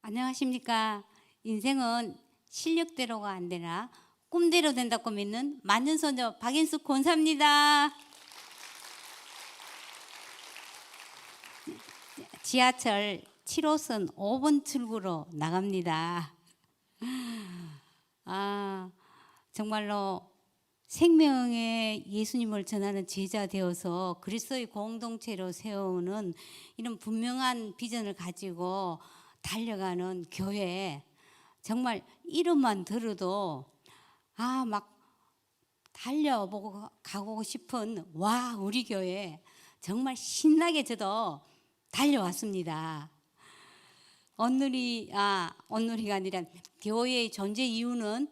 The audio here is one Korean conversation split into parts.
안녕하십니까. 인생은 실력대로가 안 되나 꿈대로 된다고 믿는 만년소녀 박인숙 권사입니다. 지하철 7호선 5번 출구로 나갑니다. 정말로 생명의 예수님을 전하는 제자 되어서 그리스도의 공동체로 세우는 이런 분명한 비전을 가지고 달려가는 교회, 정말 이름만 들어도 막 달려보고 가고 싶은 우리 교회 정말 신나게 저도 달려왔습니다. 온누리가 아니라 교회의 존재 이유는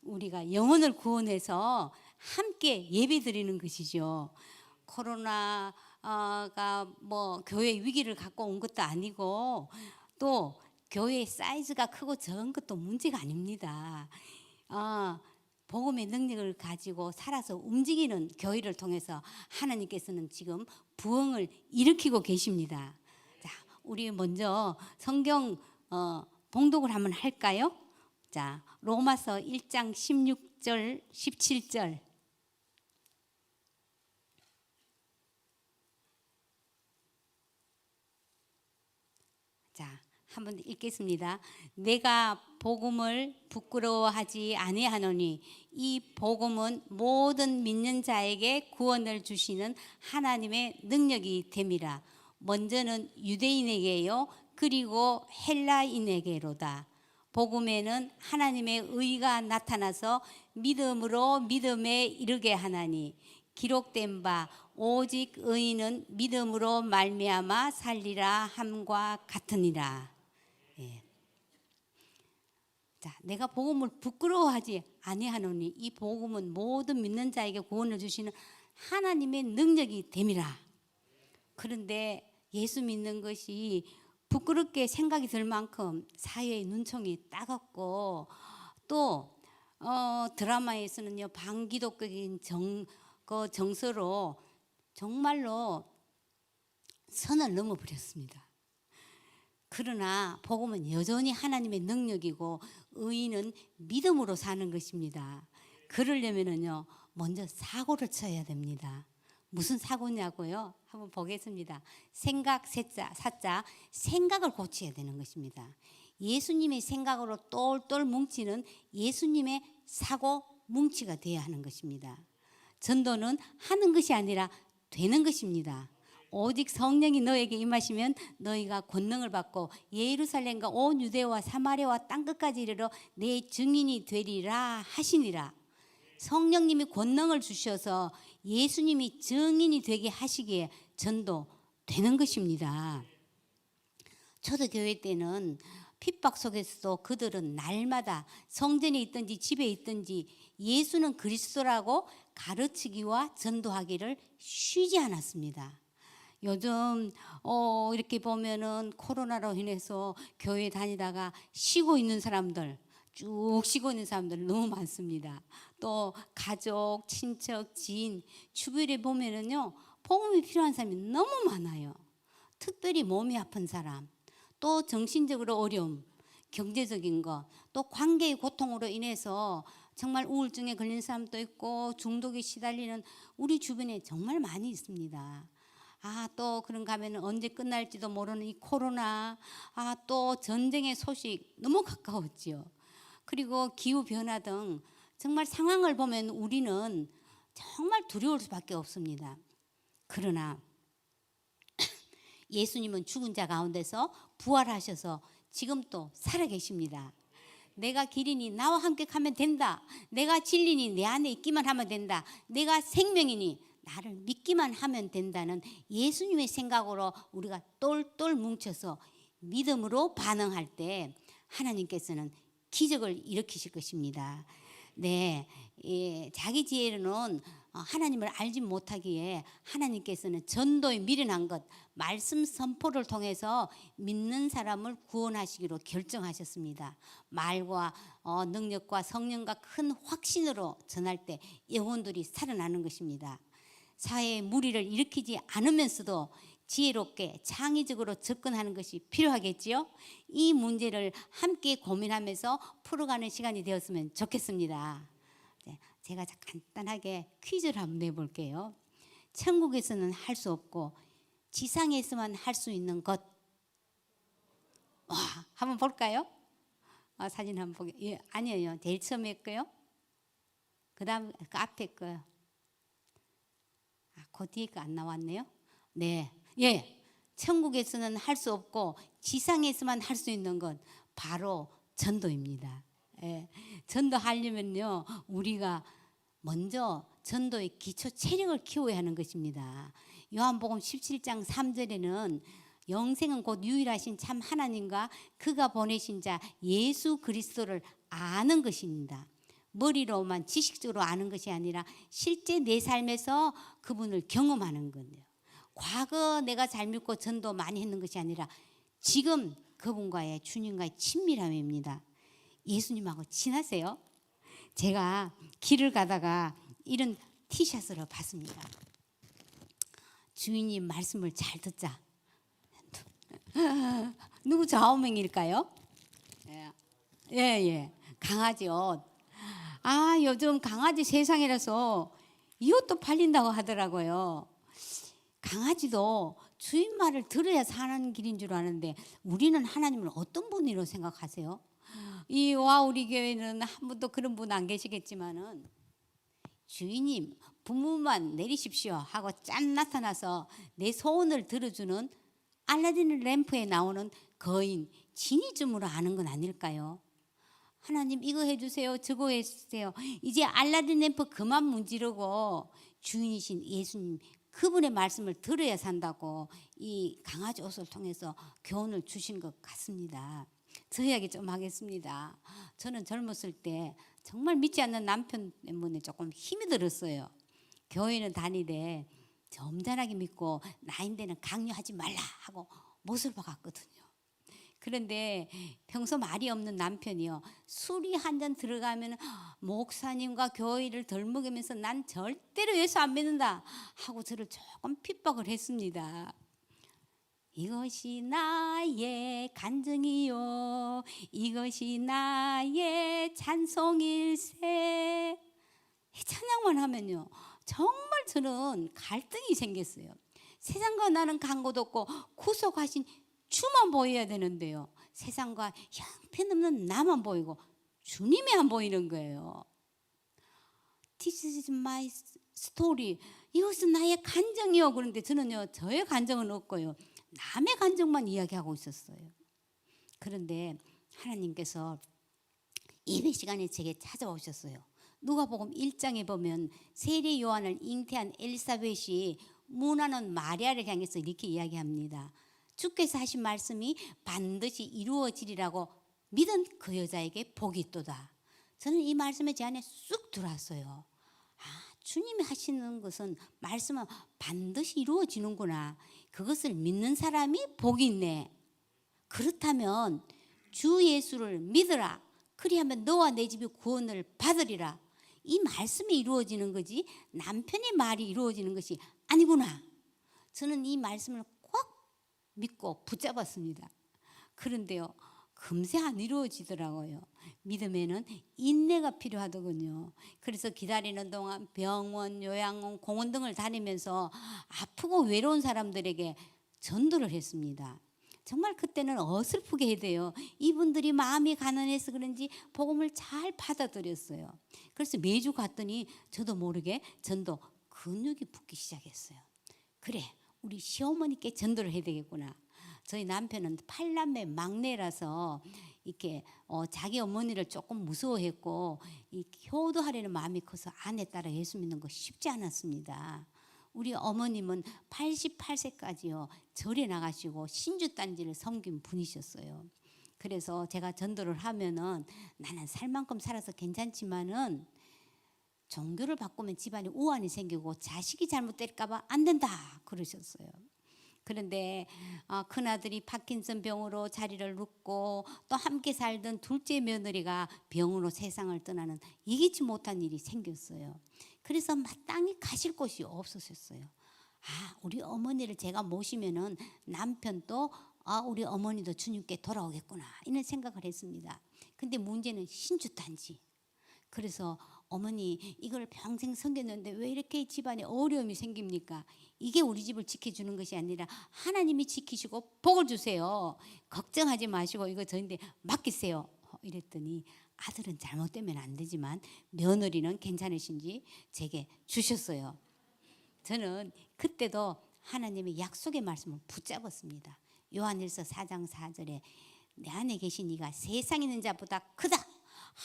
우리가 영혼을 구원해서 함께 예배드리는 것이죠. 코로나가 교회 위기를 갖고 온 것도 아니고 또 교회의 사이즈가 크고 적은 것도 문제가 아닙니다. 복음의 능력을 가지고 살아서 움직이는 교회를 통해서 하나님께서는 지금 부흥을 일으키고 계십니다. 자, 우리 먼저 성경 봉독을 한번 할까요? 자, 로마서 1장 16절, 17절. 자, 한번 읽겠습니다. 내가 복음을 부끄러워하지 아니하노니 이 복음은 모든 믿는 자에게 구원을 주시는 하나님의 능력이 됨이라. 먼저는 유대인에게요, 그리고 헬라인에게로다. 복음에는 하나님의 의가 나타나서 믿음으로 믿음에 이르게 하나니 기록된 바 오직 의인은 믿음으로 말미암아 살리라 함과 같으니라. 예. 자, 내가 복음을 부끄러워하지 아니하노니 이 복음은 모든 믿는 자에게 구원을 주시는 하나님의 능력이 됨이라. 그런데 예수 믿는 것이 부끄럽게 생각이 들 만큼 사회의 눈총이 따갑고 또 드라마에서는요, 반기독교적인 정서로 정말로 선을 넘어버렸습니다. 그러나 복음은 여전히 하나님의 능력이고 의인은 믿음으로 사는 것입니다. 그러려면요, 먼저 사고를 쳐야 됩니다. 무슨 사고냐고요? 한번 보겠습니다. 사자, 생각을 고쳐야 되는 것입니다. 예수님의 생각으로 똘똘 뭉치는 예수님의 사고 뭉치가 되어야 하는 것입니다. 전도는 하는 것이 아니라 되는 것입니다. 오직 성령이 너에게 임하시면 너희가 권능을 받고 예루살렘과 온 유대와 사마리아와 땅끝까지 이르러 내 증인이 되리라 하시니라. 성령님이 권능을 주셔서 예수님이 증인이 되게 하시기에 전도 되는 것입니다. 초대교회 때는 핍박 속에서도 그들은 날마다 성전에 있든지 집에 있든지 예수는 그리스도라고 가르치기와 전도하기를 쉬지 않았습니다. 요즘 이렇게 보면은 코로나로 인해서 교회 다니다가 쉬고 있는 사람들, 쭉 쉬고 있는 사람들 너무 많습니다. 또 가족, 친척, 지인 주변에 보면은요, 복음이 필요한 사람이 너무 많아요. 특별히 몸이 아픈 사람, 또 정신적으로 어려움, 경제적인 것, 또 관계의 고통으로 인해서 정말 우울증에 걸린 사람도 있고 중독에 시달리는 우리 주변에 정말 많이 있습니다. 또 그런가 하면 언제 끝날지도 모르는 이 코로나, 또 전쟁의 소식 너무 가까웠지요. 그리고 기후변화 등 정말 상황을 보면 우리는 정말 두려울 수밖에 없습니다. 그러나 예수님은 죽은 자 가운데서 부활하셔서 지금 또 살아계십니다. 내가 길이니 나와 함께 가면 된다. 내가 진리니 내 안에 있기만 하면 된다. 내가 생명이니 나를 믿기만 하면 된다는 예수님의 생각으로 우리가 똘똘 뭉쳐서 믿음으로 반응할 때 하나님께서는 기적을 일으키실 것입니다. 네, 자기 지혜로는 하나님을 알지 못하기에 하나님께서는 전도에 미련한 것, 말씀 선포를 통해서 믿는 사람을 구원하시기로 결정하셨습니다. 말과 능력과 성령과 큰 확신으로 전할 때 영혼들이 살아나는 것입니다. 사회에 무리를 일으키지 않으면서도 지혜롭게 창의적으로 접근하는 것이 필요하겠지요. 이 문제를 함께 고민하면서 풀어가는 시간이 되었으면 좋겠습니다. 제가 간단하게 퀴즈를 한번 내볼게요. 천국에서는 할 수 없고 지상에서만 할 수 있는 것. 와, 한번 볼까요? 사진 한번 보게. 예, 아니에요. 제일 처음에 거요. 그다음 그 앞에 거요. 그 뒤에 거 안 나왔네요. 네, 예. 천국에서는 할 수 없고 지상에서만 할 수 있는 건 바로 전도입니다. 예. 전도하려면요, 우리가 먼저 전도의 기초 체력을 키워야 하는 것입니다. 요한복음 17장 3절에는 영생은 곧 유일하신 참 하나님과 그가 보내신 자 예수 그리스도를 아는 것입니다. 머리로만 지식적으로 아는 것이 아니라 실제 내 삶에서 그분을 경험하는 거예요. 과거 내가 잘 믿고 전도 많이 했는 것이 아니라 지금 그분과의 주님과의 친밀함입니다. 예수님하고 친하세요? 제가 길을 가다가 이런 티셔츠를 봤습니다. 주인님 말씀을 잘 듣자. 누구 좌우명일까요? 예. 강아지 옷. 요즘 강아지 세상이라서 이 옷도 팔린다고 하더라고요. 강아지도 주인 말을 들어야 사는 길인 줄 아는데 우리는 하나님을 어떤 분이라고 생각하세요? 우리 교회는 한 분도 그런 분 안 계시겠지만은 주인님 부모만 내리십시오 하고 짠 나타나서 내 소원을 들어주는 알라딘 램프에 나오는 거인 지니쯤으로 아는 건 아닐까요? 하나님 이거 해주세요, 저거 해주세요. 이제 알라딘 램프 그만 문지르고 주인이신 예수님 그분의 말씀을 들어야 산다고 이 강아지 옷을 통해서 교훈을 주신 것 같습니다. 저 이야기 좀 하겠습니다. 저는 젊었을 때 정말 믿지 않는 남편 때문에 조금 힘이 들었어요. 교회는 다니되 점잖하게 믿고 나인데는 강요하지 말라 하고 못을 박았거든요. 그런데 평소 말이 없는 남편이요, 술이 한 잔 들어가면 목사님과 교회를 덜 먹으면서 난 절대로 예수 안 믿는다 하고 저를 조금 핍박을 했습니다. 이것이 나의 간증이요, 이것이 나의 찬송일세. 이 찬양만 하면요 정말 저는 갈등이 생겼어요. 세상과 나는 간고도 없고 구속하신 주만 보여야 되는데요, 세상과 형편없는 나만 보이고 주님이 안 보이는 거예요. This is my story. 이것은 나의 간증이요. 그런데 저는요 저의 간증은 없고요 남의 간증만 이야기하고 있었어요. 그런데 하나님께서 예배 시간에 제게 찾아오셨어요. 누가복음 1장에 보면 세례 요한을 잉태한 엘사벳이 문하는 마리아를 향해서 이렇게 이야기합니다. 주께서 하신 말씀이 반드시 이루어지리라고 믿은 그 여자에게 복이 있도다. 저는 이 말씀에 제 안에 쑥 들어왔어요. 주님이 하시는 것은 말씀은 반드시 이루어지는구나. 그것을 믿는 사람이 복이 있네. 그렇다면 주 예수를 믿으라. 그리하면 너와 내 집이 구원을 받으리라. 이 말씀이 이루어지는 거지 남편의 말이 이루어지는 것이 아니구나. 저는 이 말씀을 꼭 믿고 붙잡았습니다. 그런데요 금세 안 이루어지더라고요. 믿음에는 인내가 필요하더군요. 그래서 기다리는 동안 병원, 요양원, 공원 등을 다니면서 아프고 외로운 사람들에게 전도를 했습니다. 정말 그때는 어설프게 해야 돼요. 이분들이 마음이 가난해서 그런지 복음을 잘 받아들였어요. 그래서 매주 갔더니 저도 모르게 전도 근육이 붙기 시작했어요. 그래, 우리 시어머니께 전도를 해야 되겠구나. 저희 남편은 8남매 막내라서 이렇게 자기 어머니를 조금 무서워했고 이 효도하려는 마음이 커서 아내 따라 예수 믿는 거 쉽지 않았습니다. 우리 어머님은 88세까지요 절에 나가시고 신주단지를 섬긴 분이셨어요. 그래서 제가 전도를 하면은 나는 살 만큼 살아서 괜찮지만은 종교를 바꾸면 집안에 우환이 생기고 자식이 잘못될까 봐 안 된다 그러셨어요. 그런데 큰아들이 파킨슨 병으로 자리를 눕고 또 함께 살던 둘째 며느리가 병으로 세상을 떠나는 예기치 못한 일이 생겼어요. 그래서 마땅히 가실 곳이 없으셨어요. 우리 어머니를 제가 모시면은 남편도 우리 어머니도 주님께 돌아오겠구나 이런 생각을 했습니다. 근데 문제는 신주탄지. 그래서 어머니 이걸 평생 섬겼는데 왜 이렇게 집안에 어려움이 생깁니까? 이게 우리 집을 지켜주는 것이 아니라 하나님이 지키시고 복을 주세요. 걱정하지 마시고 이거 저한테 맡기세요. 이랬더니 아들은 잘못되면 안 되지만 며느리는 괜찮으신지 제게 주셨어요. 저는 그때도 하나님의 약속의 말씀을 붙잡았습니다. 요한일서 4장 4절에 내 안에 계신 이가 세상에 있는 자보다 크다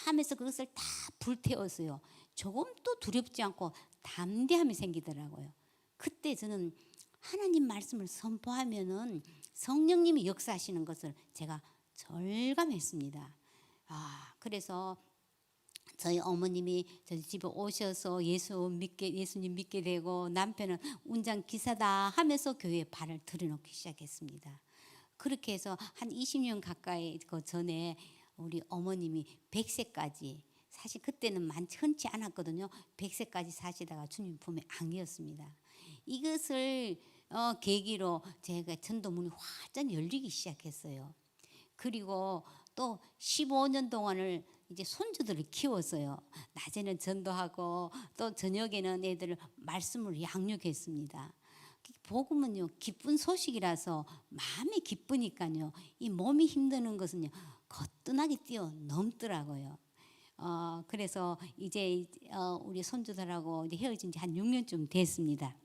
하면서 그것을 다 불태웠어요. 조금도 두렵지 않고 담대함이 생기더라고요. 그때 저는 하나님 말씀을 선포하면은 성령님이 역사하시는 것을 제가 절감했습니다. 그래서 저희 어머님이 저희 집에 오셔서 예수님 믿게 되고 남편은 운전 기사다 하면서 교회에 발을 들여놓기 시작했습니다. 그렇게 해서 한 20년 가까이 그 전에 우리 어머님이 100세까지 사실 그때는 많지 흔치 않았거든요. 100세까지 사시다가 주님 품에 안기었습니다. 이것을 계기로 제가 전도문이 활짝 열리기 시작했어요. 그리고 또 15년 동안을 이제 손주들을 키웠어요. 낮에는 전도하고 또 저녁에는 애들을 말씀을 양육했습니다. 복음은요 기쁜 소식이라서 마음이 기쁘니까요 이 몸이 힘드는 것은요 거뜬하게 뛰어넘더라고요. 그래서 이제 우리 손주들하고 이제 헤어진 지 한 6년쯤 됐습니다.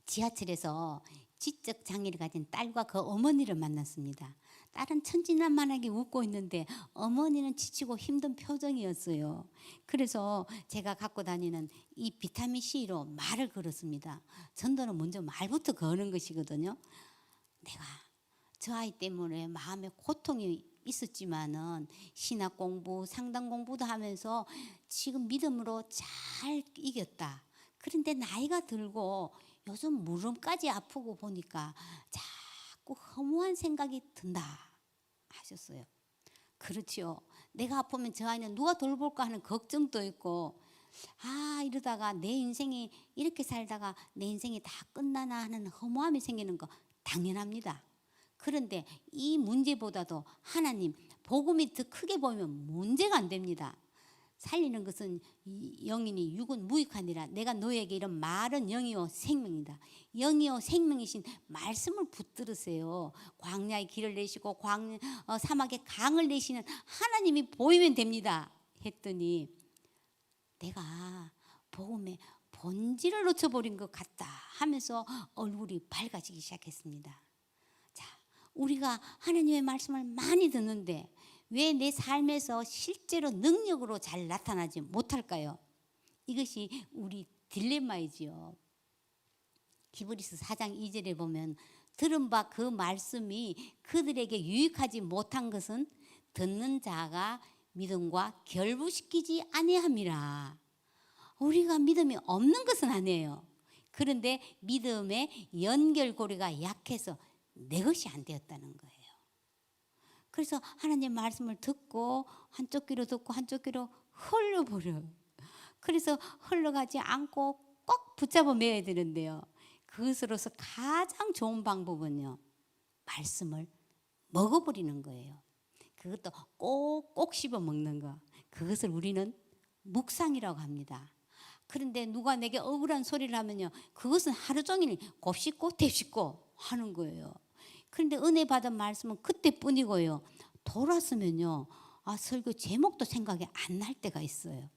지하철에서 지적 장애를 가진 딸과 그 어머니를 만났습니다. 딸은 천진난만하게 웃고 있는데 어머니는 지치고 힘든 표정이었어요. 그래서 제가 갖고 다니는 이 비타민 C로 말을 걸었습니다. 전도는 먼저 말부터 거는 것이거든요. 내가 저 아이 때문에 마음에 고통이 있었지만은 신학 공부, 상담 공부도 하면서 지금 믿음으로 잘 이겼다. 그런데 나이가 들고 요즘 무릎까지 아프고 보니까 자꾸 허무한 생각이 든다 하셨어요. 그렇지요. 내가 아프면 저 아이는 누가 돌볼까 하는 걱정도 있고 이러다가 내 인생이 이렇게 살다가 내 인생이 다 끝나나 하는 허무함이 생기는 거 당연합니다. 그런데 이 문제보다도 하나님 복음이 더 크게 보이면 문제가 안 됩니다. 살리는 것은 영이니 육은 무익하니라. 내가 너에게 이런 말은 영이요 생명이다. 영이요 생명이신 말씀을 붙들으세요. 광야의 길을 내시고 사막의 강을 내시는 하나님이 보이면 됩니다. 했더니 내가 복음의 본질을 놓쳐버린 것 같다 하면서 얼굴이 밝아지기 시작했습니다. 자, 우리가 하나님의 말씀을 많이 듣는데 왜 내 삶에서 실제로 능력으로 잘 나타나지 못할까요? 이것이 우리 딜레마이지요. 히브리서 4장 2절에 보면 들은 바 그 말씀이 그들에게 유익하지 못한 것은 듣는 자가 믿음과 결부시키지 아니함이라. 우리가 믿음이 없는 것은 아니에요. 그런데 믿음의 연결고리가 약해서 내 것이 안 되었다는 거예요. 그래서 하나님 말씀을 듣고 한쪽 귀로 듣고 한쪽 귀로 흘려버려요. 그래서 흘러가지 않고 꼭 붙잡아 매야 되는데요. 그것으로서 가장 좋은 방법은요. 말씀을 먹어버리는 거예요. 그것도 꼭꼭 씹어 먹는 거. 그것을 우리는 묵상이라고 합니다. 그런데 누가 내게 억울한 소리를 하면요. 그것은 하루 종일 곱씹고 대씹고 하는 거예요. 그런데 은혜 받은 말씀은 그때뿐이고요. 돌았으면요. 설교 제목도 생각이 안 날 때가 있어요.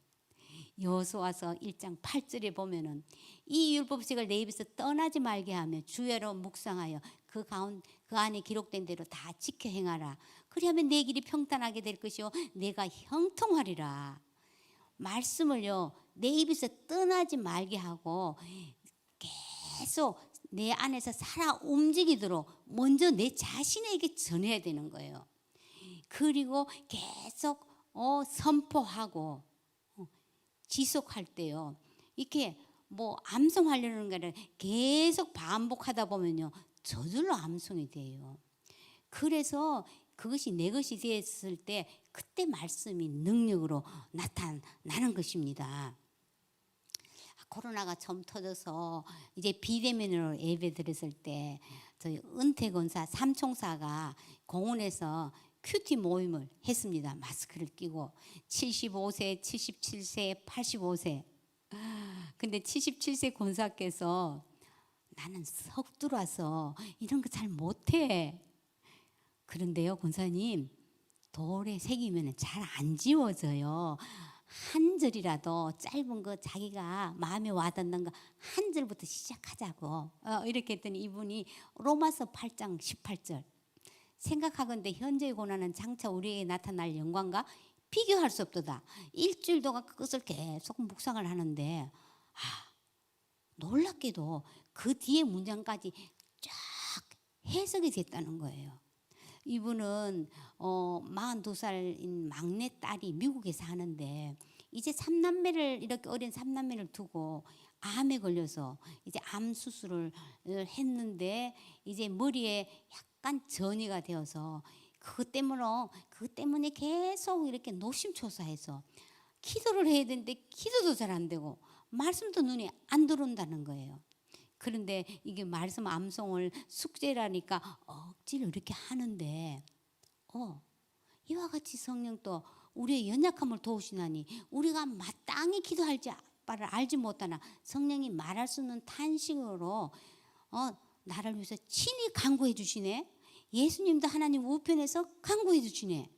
여호수아서 1장 8절에 보면은 이 율법책을 내 입에서 떠나지 말게 하며 주야로 묵상하여 그 안에 기록된 대로 다 지켜 행하라. 그리하면 내 길이 평탄하게 될 것이요 내가 형통하리라. 말씀을요 내 입에서 떠나지 말게 하고 계속 내 안에서 살아 움직이도록 먼저 내 자신에게 전해야 되는 거예요. 그리고 계속 선포하고 지속할 때요. 이렇게 암송하려는 게 아니라 계속 반복하다 보면요. 저절로 암송이 돼요. 그래서 그것이 내 것이 되었을 때 그때 말씀이 능력으로 나타나는 것입니다. 코로나가 처음 터져서 이제 비대면으로 예배 드렸을 때 저희 은퇴 권사 삼총사가 공원에서 큐티 모임을 했습니다. 마스크를 끼고 75세, 77세, 85세. 근데 77세 권사께서 나는 석두라서 이런 거 잘 못해. 그런데요, 권사님, 돌에 새기면 잘 안 지워져요. 한 절이라도 짧은 거 자기가 마음에 와닿는 거 한 절부터 시작하자고 이렇게 했더니 이분이 로마서 8장 18절 생각하건대 현재의 고난은 장차 우리에게 나타날 영광과 비교할 수 없도다. 일주일 동안 그것을 계속 묵상을 하는데 놀랍게도 그 뒤에 문장까지 쫙 해석이 됐다는 거예요. 이분은 42살인 막내 딸이 미국에 사는데 이제 삼남매를 이렇게 어린 삼남매를 두고 암에 걸려서 이제 암 수술을 했는데 이제 머리에 약간 전이가 되어서 그것 때문에 계속 이렇게 노심초사해서 기도를 해야 되는데 기도도 잘 안 되고 말씀도 눈에 안 들어온다는 거예요. 그런데 이게 말씀 암송을 숙제라니까 억지로 이렇게 하는데 이와 같이 성령 또 우리의 연약함을 도우시나니 우리가 마땅히 기도할 바를 알지 못하나 성령이 말할 수 없는 탄식으로 나를 위해서 친히 간구해 주시네. 예수님도 하나님 우편에서 간구해 주시네.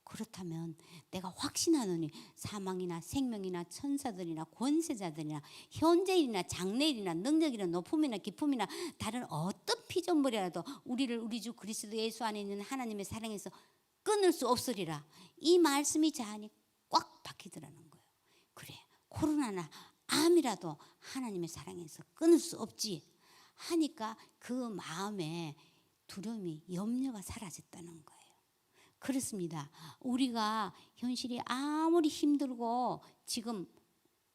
그렇다면 내가 확신하노니 사망이나 생명이나 천사들이나 권세자들이나 현재일이나 장래일이나 능력이나 높음이나 깊음이나 다른 어떤 피조물이라도 우리를 우리 주 그리스도 예수 안에 있는 하나님의 사랑에서 끊을 수 없으리라. 이 말씀이 제 안에 꽉 박히더라는 거예요. 그래, 코로나나 암이라도 하나님의 사랑에서 끊을 수 없지 하니까 그 마음에 두려움이, 염려가 사라졌다는 거예요. 그렇습니다. 우리가 현실이 아무리 힘들고 지금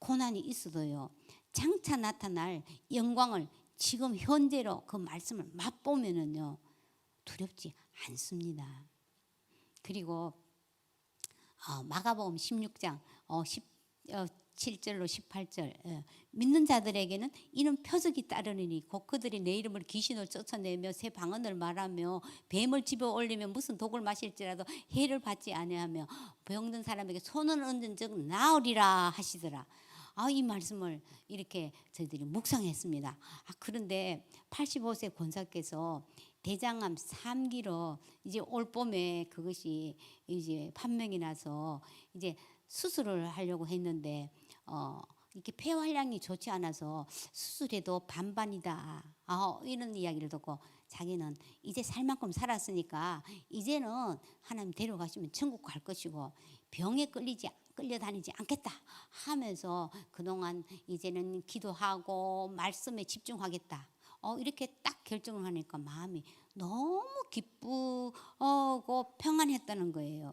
고난이 있어도요, 장차 나타날 영광을 지금 현재로 그 말씀을 맛보면은요 두렵지 않습니다. 그리고 마가복음 16장 17절로 18절 믿는 자들에게는 이런 표적이 따르리니 곧 그들이 내 이름으로 귀신을 쫓아내며 새 방언을 말하며 뱀을 집어 올리며 무슨 독을 마실지라도 해를 받지 아니하며 병든 사람에게 손을 얹은 즉 나으리라 하시더라. 이 말씀을 이렇게 저희들이 묵상했습니다. 그런데 85세 권사께서 대장암 3기로 이제 올 봄에 그것이 이제 판명이 나서 이제 수술을 하려고 했는데 이렇게 폐활량이 좋지 않아서 수술해도 반반이다. 이런 이야기를 듣고 자기는 이제 살 만큼 살았으니까 이제는 하나님 데려가시면 천국 갈 것이고 병에 끌려다니지 않겠다 하면서 그동안 이제는 기도하고 말씀에 집중하겠다. 이렇게 딱 결정을 하니까 마음이 너무 기쁘고 평안했다는 거예요.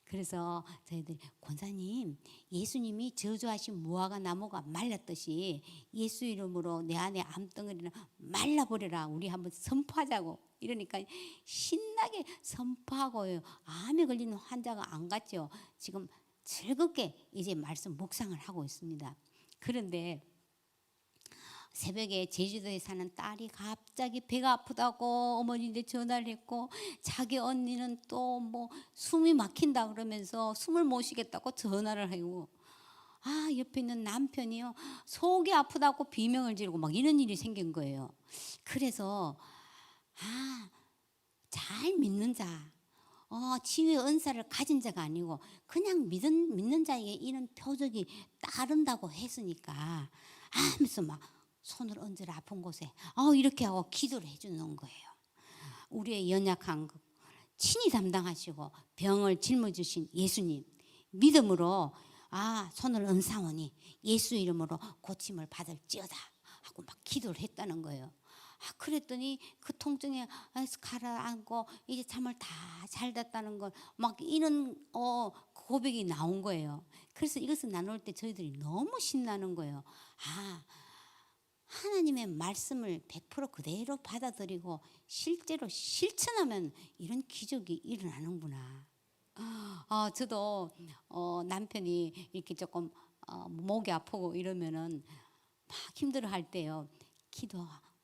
그래서 저희들이 권사님, 예수님이 저주하신 무화과 나무가 말랐듯이 예수 이름으로 내 안에 암덩어리는 말라버려라. 우리 한번 선포하자고. 이러니까 신나게 선포하고요. 암에 걸리는 환자가 안 갔죠. 지금 즐겁게 이제 말씀 묵상을 하고 있습니다. 그런데 새벽에 제주도에 사는 딸이 갑자기 배가 아프다고 어머니한테 전화를 했고 자기 언니는 또 뭐 숨이 막힌다 그러면서 숨을 못 쉬겠다고 전화를 하고 옆에 있는 남편이요 속이 아프다고 비명을 지르고 막 이런 일이 생긴 거예요. 그래서 잘 믿는 자 치유의 은사를 가진 자가 아니고 그냥 믿는 자에게 이런 표적이 따른다고 했으니까 하면서 막 손을 얹으라 아픈 곳에 이렇게 하고 기도를 해주는 거예요. 우리의 연약한 것 친히 담당하시고 병을 짊어지신 예수님 믿음으로 손을 얹사오니 예수 이름으로 고침을 받을지어다 하고 막 기도를 했다는 거예요. 그랬더니 그 통증에 가라앉고 이제 잠을 다 잘 잤다는 걸 막 이런 고백이 나온 거예요. 그래서 이것을 나눌 때 저희들이 너무 신나는 거예요. 하나님의 말씀을 100% 그대로 받아들이고 실제로 실천하면 이런 기적이 일어나는구나. 저도 남편이 이렇게 조금 목이 아프고 이러면은 막 힘들어할 때요.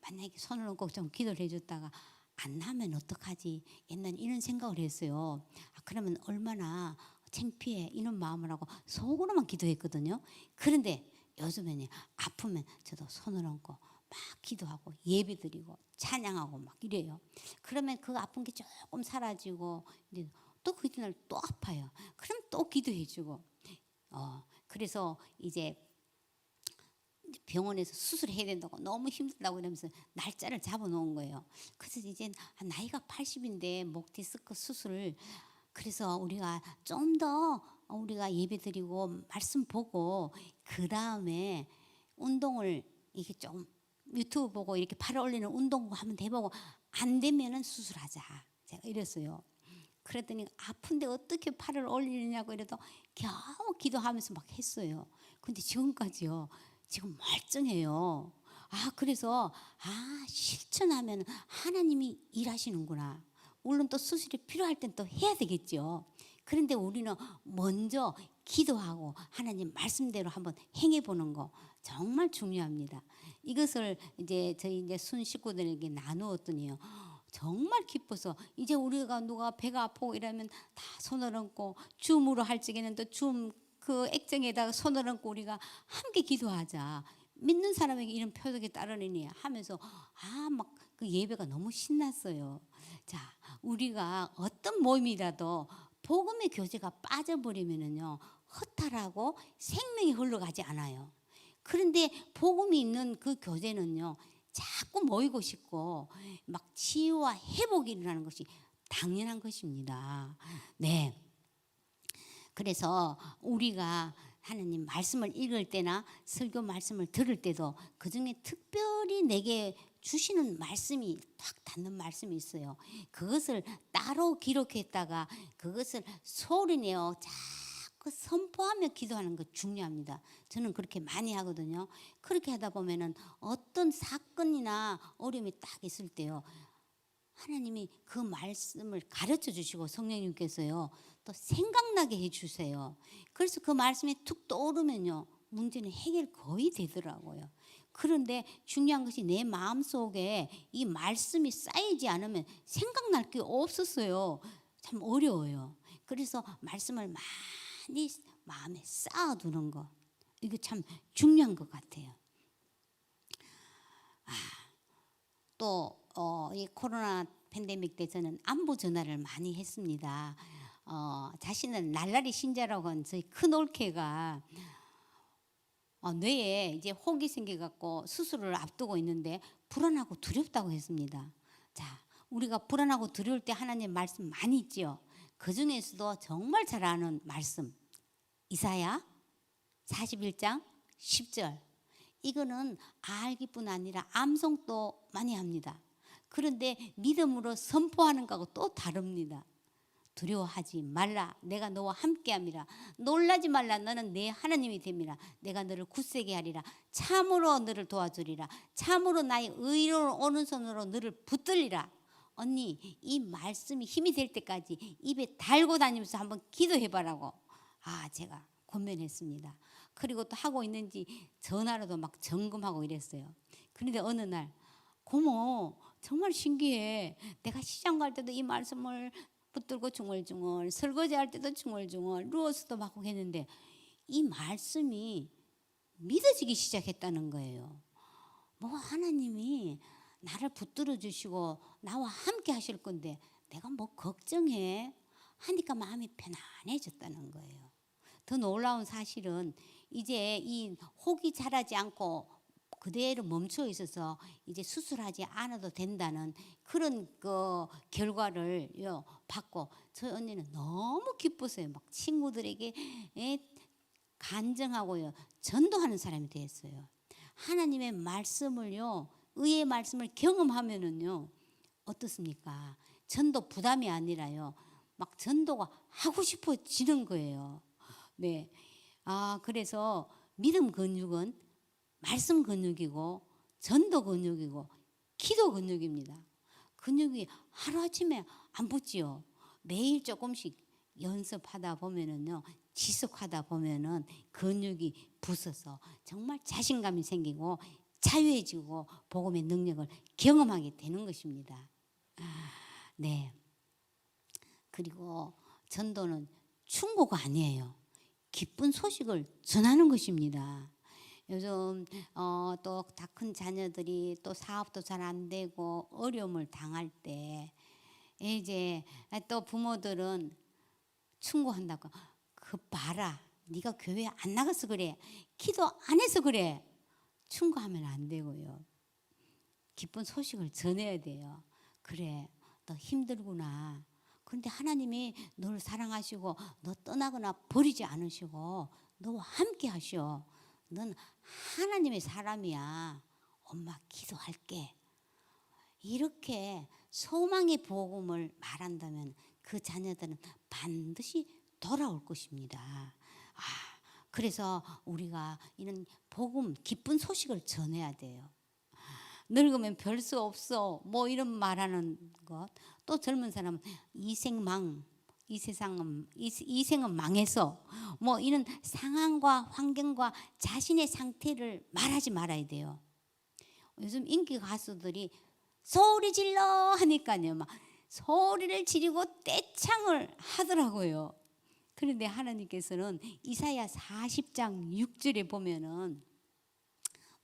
만약에 손을 얹고 좀 기도를 해줬다가 안 나면 어떡하지? 옛날에 이런 생각을 했어요. 그러면 얼마나 창피해 이런 마음을 하고 속으로만 기도했거든요. 그런데 요즘에는 아프면 저도 손을 얹고 막 기도하고 예배드리고 찬양하고 막 이래요. 그러면 그 아픈 게 조금 사라지고 이제 또 그 이튿날 또 아파요. 그럼 또 기도해주고 그래서 이제 병원에서 수술해야 된다고 너무 힘들다고 이러면서 날짜를 잡아놓은 거예요. 그래서 이제 나이가 80인데 목 디스크 수술을 그래서 우리가 좀 더 우리가 예배드리고 말씀 보고 그 다음에 운동을 이렇게 좀 유튜브 보고 이렇게 팔 올리는 운동 한번 해보고 안 되면은 수술하자. 제가 이랬어요. 그랬더니 아픈데 어떻게 팔을 올리느냐고 이래도 겨우 기도하면서 막 했어요. 근데 지금까지요. 지금 멀쩡해요. 그래서 실천하면 하나님이 일하시는구나. 물론 또 수술이 필요할 땐 또 해야 되겠죠. 그런데 우리는 먼저 기도하고 하나님 말씀대로 한번 행해 보는 거 정말 중요합니다. 이것을 이제 저희 이제 순 식구들에게 나누었더니요. 정말 기뻐서 이제 우리가 누가 배가 아프고 이러면 다 손을 얹고 줌으로 할 적에는 또 줌 그 액정에다가 손을 얹고 우리가 함께 기도하자. 믿는 사람에게 이런 표적이 따르느니 하면서 막 그 예배가 너무 신났어요. 자, 우리가 어떤 모임이라도 복음의 교제가 빠져버리면은요 허탈하고 생명이 흘러가지 않아요. 그런데 복음이 있는 그 교제는요 자꾸 모이고 싶고 막 치유와 회복이 일어나는 것이 당연한 것입니다. 네. 그래서 우리가 하나님 말씀을 읽을 때나 설교 말씀을 들을 때도 그중에 특별히 내게 주시는 말씀이 딱 닿는 말씀이 있어요. 그것을 따로 기록했다가 그것을 소리내어 자꾸 선포하며 기도하는 것 중요합니다. 저는 그렇게 많이 하거든요. 그렇게 하다 보면은 어떤 사건이나 어려움이 딱 있을 때요. 하나님이 그 말씀을 가르쳐 주시고 성령님께서요. 또 생각나게 해 주세요. 그래서 그 말씀이 툭 떠오르면요. 문제는 해결 거의 되더라고요. 그런데 중요한 것이 내 마음속에 이 말씀이 쌓이지 않으면 생각날 게 없었어요. 참 어려워요. 그래서 말씀을 많이 마음에 쌓아두는 거 이거 참 중요한 것 같아요. 또 이 코로나 팬데믹 때 저는 안부 전화를 많이 했습니다. 자신은 날라리 신자라고 한 저희 큰 올케가 뇌에 이제 혹이 생겨갖고 수술을 앞두고 있는데 불안하고 두렵다고 했습니다. 자, 우리가 불안하고 두려울 때 하나님 말씀 많이 있지요. 그 중에서도 정말 잘 아는 말씀 이사야 41장 10절 이거는 알기뿐 아니라 암송도 많이 합니다. 그런데 믿음으로 선포하는 거하고 또 다릅니다. 두려워하지 말라 내가 너와 함께함이라 놀라지 말라 너는 내 하나님이 됨이라 내가 너를 굳세게 하리라 참으로 너를 도와주리라 참으로 나의 의로운 오른손으로 너를 붙들리라. 언니 이 말씀이 힘이 될 때까지 입에 달고 다니면서 한번 기도해봐라고 제가 권면했습니다. 그리고 또 하고 있는지 전화로도 막 점검하고 이랬어요. 그런데 어느 날 고모 정말 신기해. 내가 시장 갈 때도 이 말씀을 붙들고 중얼중얼 설거지할 때도 중얼중얼 누워서도 막 했는데 이 말씀이 믿어지기 시작했다는 거예요. 하나님이 나를 붙들어 주시고 나와 함께 하실 건데 내가 걱정해 하니까 마음이 편안해졌다는 거예요. 더 놀라운 사실은 이제 이 혹이 자라지 않고 그대로 멈춰 있어서 이제 수술하지 않아도 된다는 그런 그 결과를 받고 저희 언니는 너무 기뻤어요. 막 친구들에게 간증하고요. 전도하는 사람이 됐어요. 하나님의 말씀을요. 의의 말씀을 경험하면은요. 어떻습니까? 전도 부담이 아니라요. 막 전도가 하고 싶어지는 거예요. 네. 그래서 믿음 근육은 말씀 근육이고 전도 근육이고 기도 근육입니다. 근육이 하루아침에 안 붙지요. 매일 조금씩 연습하다 보면은요 지속하다 보면은 근육이 붙어서 정말 자신감이 생기고 자유해지고 복음의 능력을 경험하게 되는 것입니다. 네. 그리고 전도는 충고가 아니에요. 기쁜 소식을 전하는 것입니다. 요즘 또 다 큰 자녀들이 또 사업도 잘 안 되고 어려움을 당할 때 이제 또 부모들은 충고한다고. 그 봐라, 네가 교회 안 나가서 그래, 기도 안 해서 그래. 충고하면 안 되고요. 기쁜 소식을 전해야 돼요. 그래, 너 힘들구나. 그런데 하나님이 너를 사랑하시고 너 떠나거나 버리지 않으시고 너와 함께 하시오. 넌 하나님의 사람이야. 엄마 기도할게. 이렇게 소망의 복음을 말한다면 그 자녀들은 반드시 돌아올 것입니다. 그래서 우리가 이런 복음, 기쁜 소식을 전해야 돼요. 늙으면 별 수 없어 뭐 이런 말하는 것. 또 젊은 사람은 이생망, 이 세상은 이 생은 망해서 뭐 이런 상황과 환경과 자신의 상태를 말하지 말아야 돼요. 요즘 인기 가수들이 소리 질러 하니까요, 막 소리를 지르고 떼창을 하더라고요. 그런데 하나님께서는 이사야 40장 6절에 보면은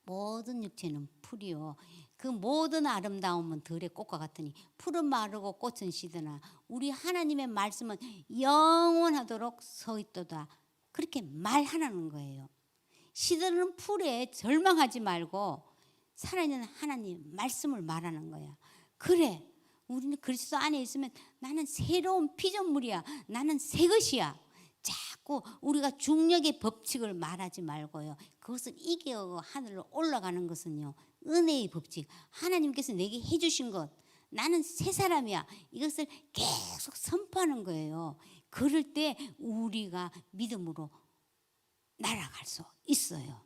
모든 육체는 풀이요, 그 모든 아름다움은 들의 꽃과 같으니 풀은 마르고 꽃은 시드나 우리 하나님의 말씀은 영원하도록 서 있도다. 그렇게 말하라는 거예요. 시드는 풀에 절망하지 말고 살아있는 하나님 말씀을 말하는 거야. 그래, 우리는 그리스도 안에 있으면 나는 새로운 피조물이야. 나는 새 것이야. 자꾸 우리가 중력의 법칙을 말하지 말고요. 그것을 이겨 하늘로 올라가는 것은요, 은혜의 법칙. 하나님께서 내게 해주신 것. 나는 새 사람이야. 이것을 계속 선포하는 거예요. 그럴 때 우리가 믿음으로 날아갈 수 있어요.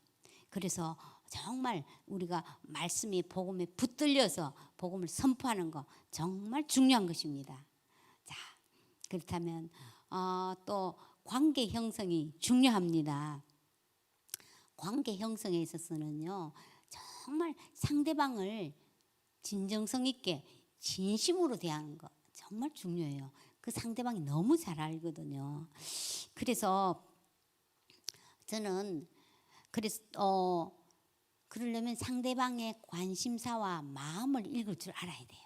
그래서 정말 우리가 말씀이 복음에 붙들려서 복음을 선포하는 거 정말 중요한 것입니다. 자, 그렇다면 또 관계 형성이 중요합니다. 관계 형성에 있어서는요, 정말 상대방을 진정성 있게 진심으로 대하는 거 정말 중요해요. 그 상대방이 너무 잘 알거든요. 그래서 저는 그러려면 상대방의 관심사와 마음을 읽을 줄 알아야 돼요.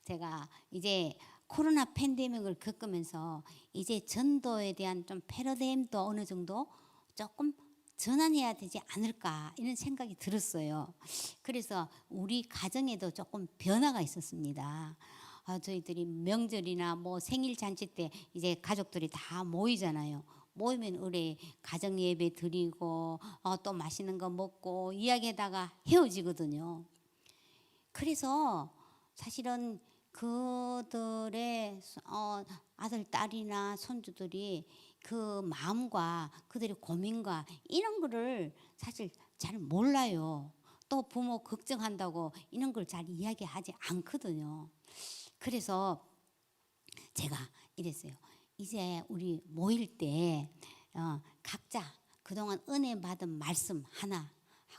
제가 이제 코로나 팬데믹을 겪으면서 이제 전도에 대한 좀 패러다임도 어느 정도 조금 전환해야 되지 않을까 이런 생각이 들었어요. 그래서 우리 가정에도 조금 변화가 있었습니다. 저희들이 명절이나 뭐 생일 잔치 때 이제 가족들이 다 모이잖아요. 모이면 우리 가정 예배 드리고 또 맛있는 거 먹고 이야기하다가 헤어지거든요. 그래서 사실은 그들의 아들, 딸이나 손주들이 그 마음과 그들의 고민과 이런 거를 사실 잘 몰라요. 또 부모 걱정한다고 이런 걸 잘 이야기하지 않거든요. 그래서 제가 이랬어요. 이제 우리 모일 때 각자 그동안 은혜 받은 말씀 하나,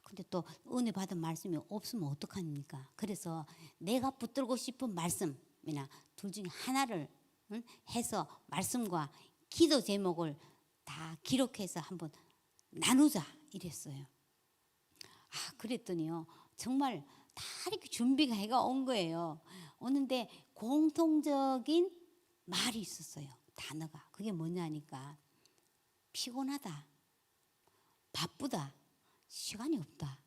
근데 또 은혜 받은 말씀이 없으면 어떡합니까? 그래서 내가 붙들고 싶은 말씀이나 둘 중에 하나를 해서 말씀과 기도 제목을 다 기록해서 한번 나누자 이랬어요. 그랬더니요, 정말 다 이렇게 준비가 해가 온 거예요. 오는데 공통적인 말이 있었어요. 단어가. 그게 뭐냐니까 피곤하다, 바쁘다, 시간이 없다,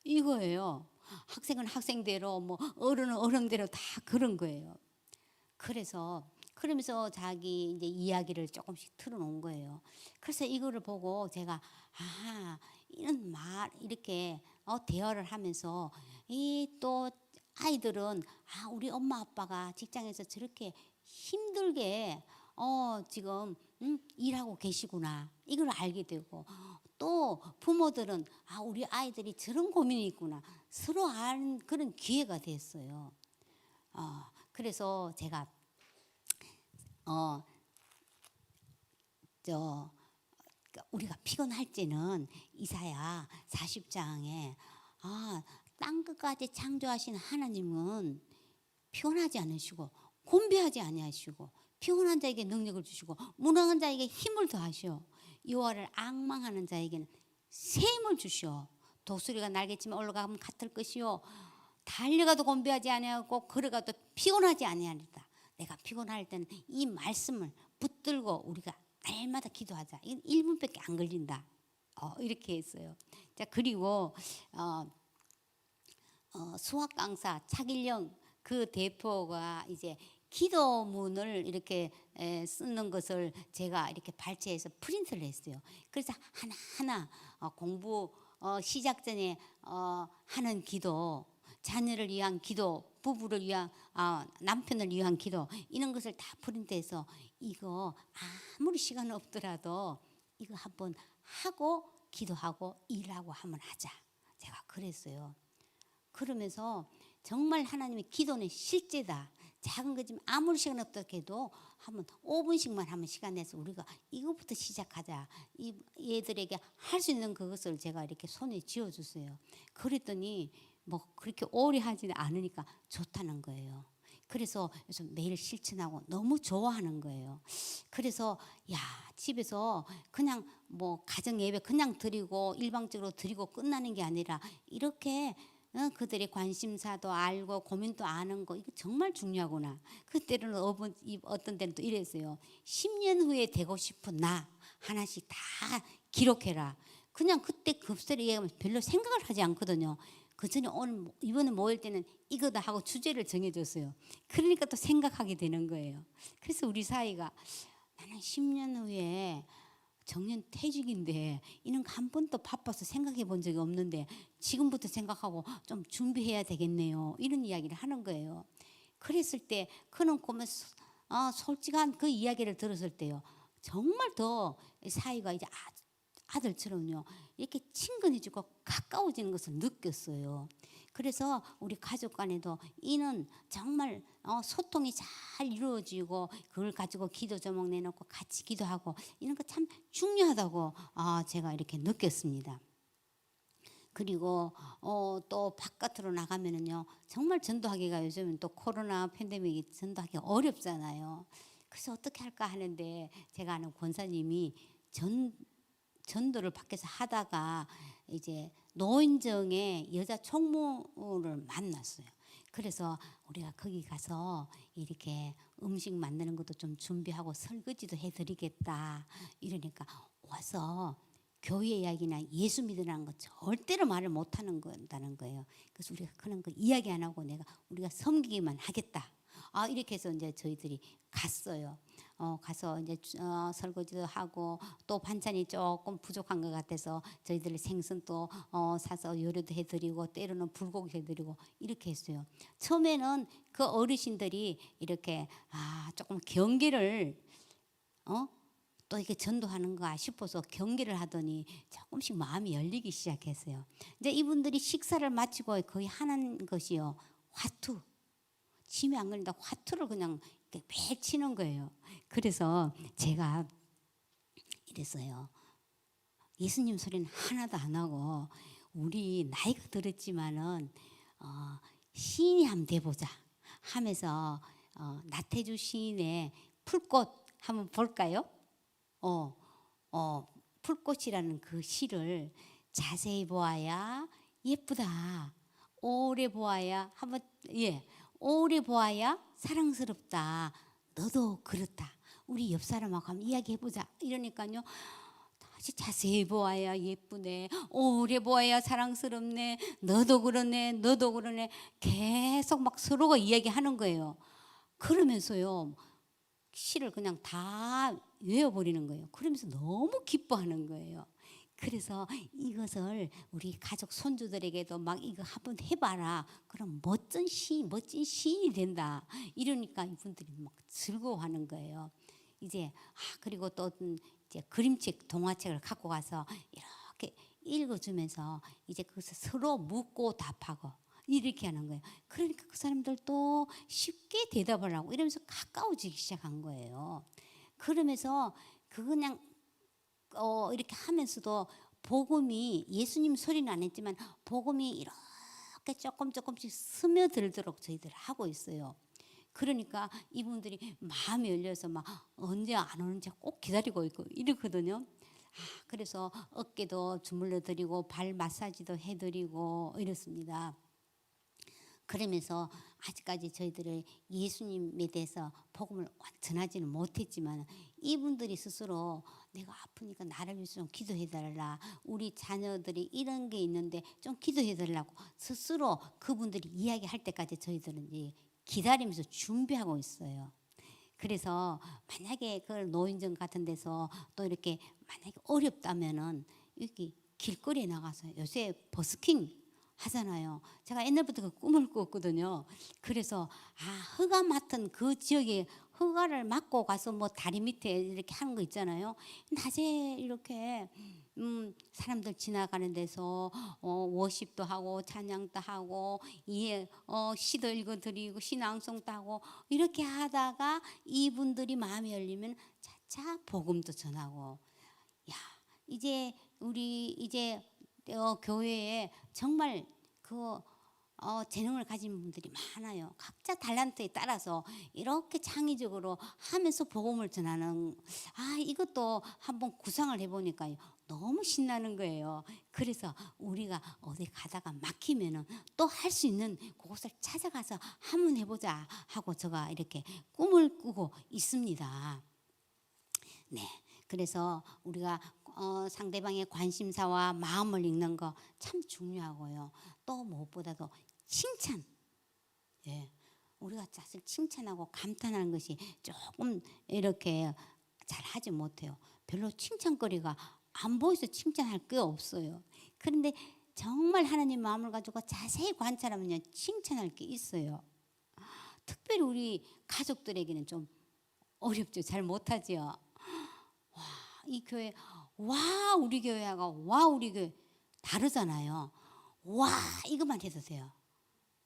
이거예요. 학생은 학생대로 뭐 어른은 어른대로 다 그런 거예요. 그러면서 자기 이제 이야기를 조금씩 틀어놓은 거예요. 그래서 이거를 보고 제가 이런 말 이렇게 대화를 하면서 이 또 아이들은 우리 엄마 아빠가 직장에서 저렇게 힘들게 지금 일하고 계시구나 이걸 알게 되고, 또 부모들은 우리 아이들이 저런 고민이 있구나 서로 아는 그런 기회가 됐어요. 그래서 제가 그러니까 우리가 피곤할 때는 이사야 40장에 땅 끝까지 창조하신 하나님은 피곤하지 않으시고 곤비하지 아니하시고 피곤한 자에게 능력을 주시고 무능한 자에게 힘을 더하시오. 여호와를 앙망하는 자에게는 새 힘을 주시오. 독수리가 날개치며 올라가면 같을 것이요 달려가도 곤비하지 아니하고 걸어가도 피곤하지 아니하리다. 내가 피곤할 때는 이 말씀을 붙들고 우리가 날마다 기도하자. 이건 1분밖에 안 걸린다. 이렇게 했어요. 자, 그리고 수학 강사 차길영 그 대표가 이제 기도문을 이렇게 쓰는 것을 제가 이렇게 발췌해서 프린트를 했어요. 그래서 하나하나 공부 시작 전에 하는 기도, 자녀를 위한 기도, 부부를 위한 남편을 위한 기도 이런 것을 다 프린트해서 이거 아무리 시간 없더라도 이거 한번 하고 기도하고 일하고 한번 하자. 제가 그랬어요. 그러면서 정말 하나님의 기도는 실제다. 작은 거지만 아무리 시간 없다고 해도 한번 5분씩만 한번 시간 내서 우리가 이것부터 시작하자. 이 얘들에게 할 수 있는 그것을 제가 이렇게 손에 쥐어줬어요. 그랬더니 뭐 그렇게 오래 하지는 않으니까 좋다는 거예요. 그래서 매일 실천하고 너무 좋아하는 거예요. 그래서 집에서 그냥 뭐 가정 예배 그냥 드리고 일방적으로 드리고 끝나는 게 아니라 이렇게 그들의 관심사도 알고 고민도 아는 거 이거 정말 중요하구나. 그때는 어떤 때는 또 이랬어요. 10년 후에 되고 싶은 나 하나씩 다 기록해라. 그냥 그때 급세를 얘기하면 별로 생각을 하지 않거든요. 그 전에 이번에 모일 때는 이거다 하고 주제를 정해줬어요. 그러니까 또 생각하게 되는 거예요. 그래서 우리 사이가 나는 10년 후에 정년 퇴직인데 이런 거 한 번도 바빠서 생각해 본 적이 없는데 지금부터 생각하고 좀 준비해야 되겠네요. 이런 이야기를 하는 거예요. 그랬을 때 그는 보면 솔직한 그 이야기를 들었을 때요. 정말 더 사이가 이제 아들처럼요. 이렇게 친근해지고 가까워지는 것을 느꼈어요. 그래서 우리 가족 간에도 이는 정말 소통이 잘 이루어지고 그걸 가지고 기도 제목 내놓고 같이 기도하고 이런 거 참 중요하다고 제가 이렇게 느꼈습니다. 그리고 또 바깥으로 나가면은요 정말 전도하기가 요즘은 또 코로나 팬데믹이 전도하기 어렵잖아요. 그래서 어떻게 할까 하는데 제가 아는 권사님이 전도를 밖에서 하다가 이제 노인정에 여자 총무를 만났어요. 그래서 우리가 거기 가서 이렇게 음식 만드는 것도 좀 준비하고 설거지도 해드리겠다. 이러니까 와서 교회 이야기나 예수 믿으라는 거 절대로 말을 못하는 거다는 거예요. 그래서 우리가 그런 거 이야기 안 하고 우리가 섬기기만 하겠다. 이렇게 해서 이제 저희들이 갔어요. 가서 이제 설거지도 하고 또 반찬이 조금 부족한 것 같아서 저희들 생선 또 사서 요리도 해드리고 때로는 불고기 해드리고 이렇게 했어요. 처음에는 그 어르신들이 이렇게 조금 경계를 또 이렇게 전도하는가 싶어서 경계를 하더니 조금씩 마음이 열리기 시작했어요. 이제 이분들이 식사를 마치고 거의 하는 것이요. 화투. 침이 안 걸린다 화투를 그냥 매일 치는 거예요. 그래서 제가 이랬어요. 예수님 소리는 하나도 안 하고 우리 나이가 들었지만은 시인이 한번 돼보자 하면서 나태주 시인의 풀꽃 한번 볼까요? 풀꽃이라는 그 시를 자세히 보아야 예쁘다. 오래 보아야 한번 오래 보아야 사랑스럽다. 너도 그렇다. 우리 옆 사람하고 한번 이야기해보자. 이러니까요. 다시 자세히 보아야 예쁘네. 오래 보아야 사랑스럽네. 너도 그러네. 너도 그러네. 계속 막 서로가 이야기하는 거예요. 그러면서요. 시를 그냥 다 외워버리는 거예요. 그러면서 너무 기뻐하는 거예요. 그래서 이것을 우리 가족 손주들에게도 막 이거 한번 해봐라. 그럼 멋진 시인이 된다. 이러니까 이분들이 막 즐거워하는 거예요. 이제 그리고 또 이제 그림책, 동화책을 갖고 가서 이렇게 읽어주면서 이제 그것을 서로 묻고 답하고 이렇게 하는 거예요. 그러니까 그 사람들도 쉽게 대답을 하고 이러면서 가까워지기 시작한 거예요. 그러면서 그냥 이렇게 하면서도 복음이 예수님 소리는 안 했지만 복음이 이렇게 조금씩 스며들도록 저희들 하고 있어요. 그러니까 이분들이 마음이 열려서 막 언제 안 오는지 꼭 기다리고 있고 이러거든요. 그래서 어깨도 주물러 드리고 발 마사지도 해드리고 이렇습니다. 그러면서 아직까지 저희들을 예수님에 대해서 복음을 전하지는 못했지만 이분들이 스스로 내가 아프니까 나를 위해서 좀 기도해 달라, 우리 자녀들이 이런 게 있는데 좀 기도해 달라고 스스로 그분들이 이야기할 때까지 저희들은 이제 기다리면서 준비하고 있어요. 그래서 만약에 그 노인정 같은 데서 또 이렇게 만약에 어렵다면은 여기 길거리에 나가서 요새 버스킹 하잖아요. 제가 옛날부터 그 꿈을 꿨거든요. 그래서 허가 맡은 그 지역에 허가를 맡고 가서 뭐 다리 밑에 이렇게 하는 거 있잖아요. 낮에 이렇게 사람들 지나가는 데서 워십도 하고 찬양도 하고 시도 읽어드리고 신앙송도 하고 이렇게 하다가 이분들이 마음이 열리면 차차 복음도 전하고, 야 이제 우리 이제 교회에 정말 재능을 가진 분들이 많아요. 각자 달란트에 따라서 이렇게 창의적으로 하면서 복음을 전하는, 이것도 한번 구상을 해보니까요 너무 신나는 거예요. 그래서 우리가 어디 가다가 막히면은 또 할 수 있는 그곳을 찾아가서 한번 해보자 하고 제가 이렇게 꿈을 꾸고 있습니다. 네, 그래서 우리가 상대방의 관심사와 마음을 읽는 거 참 중요하고요. 또 무엇보다도 칭찬. 예, 우리가 사실 칭찬하고 감탄하는 것이 조금 이렇게 잘 하지 못해요. 별로 칭찬거리가 안 보여서 칭찬할 게 없어요. 그런데 정말 하나님 마음을 가지고 자세히 관찰하면요 칭찬할 게 있어요. 특별히 우리 가족들에게는 좀 어렵죠. 잘 못하지요. 이 교회 와 우리 교회하고 와 우리 교회 다르잖아요. 와 이것만 해도 돼요.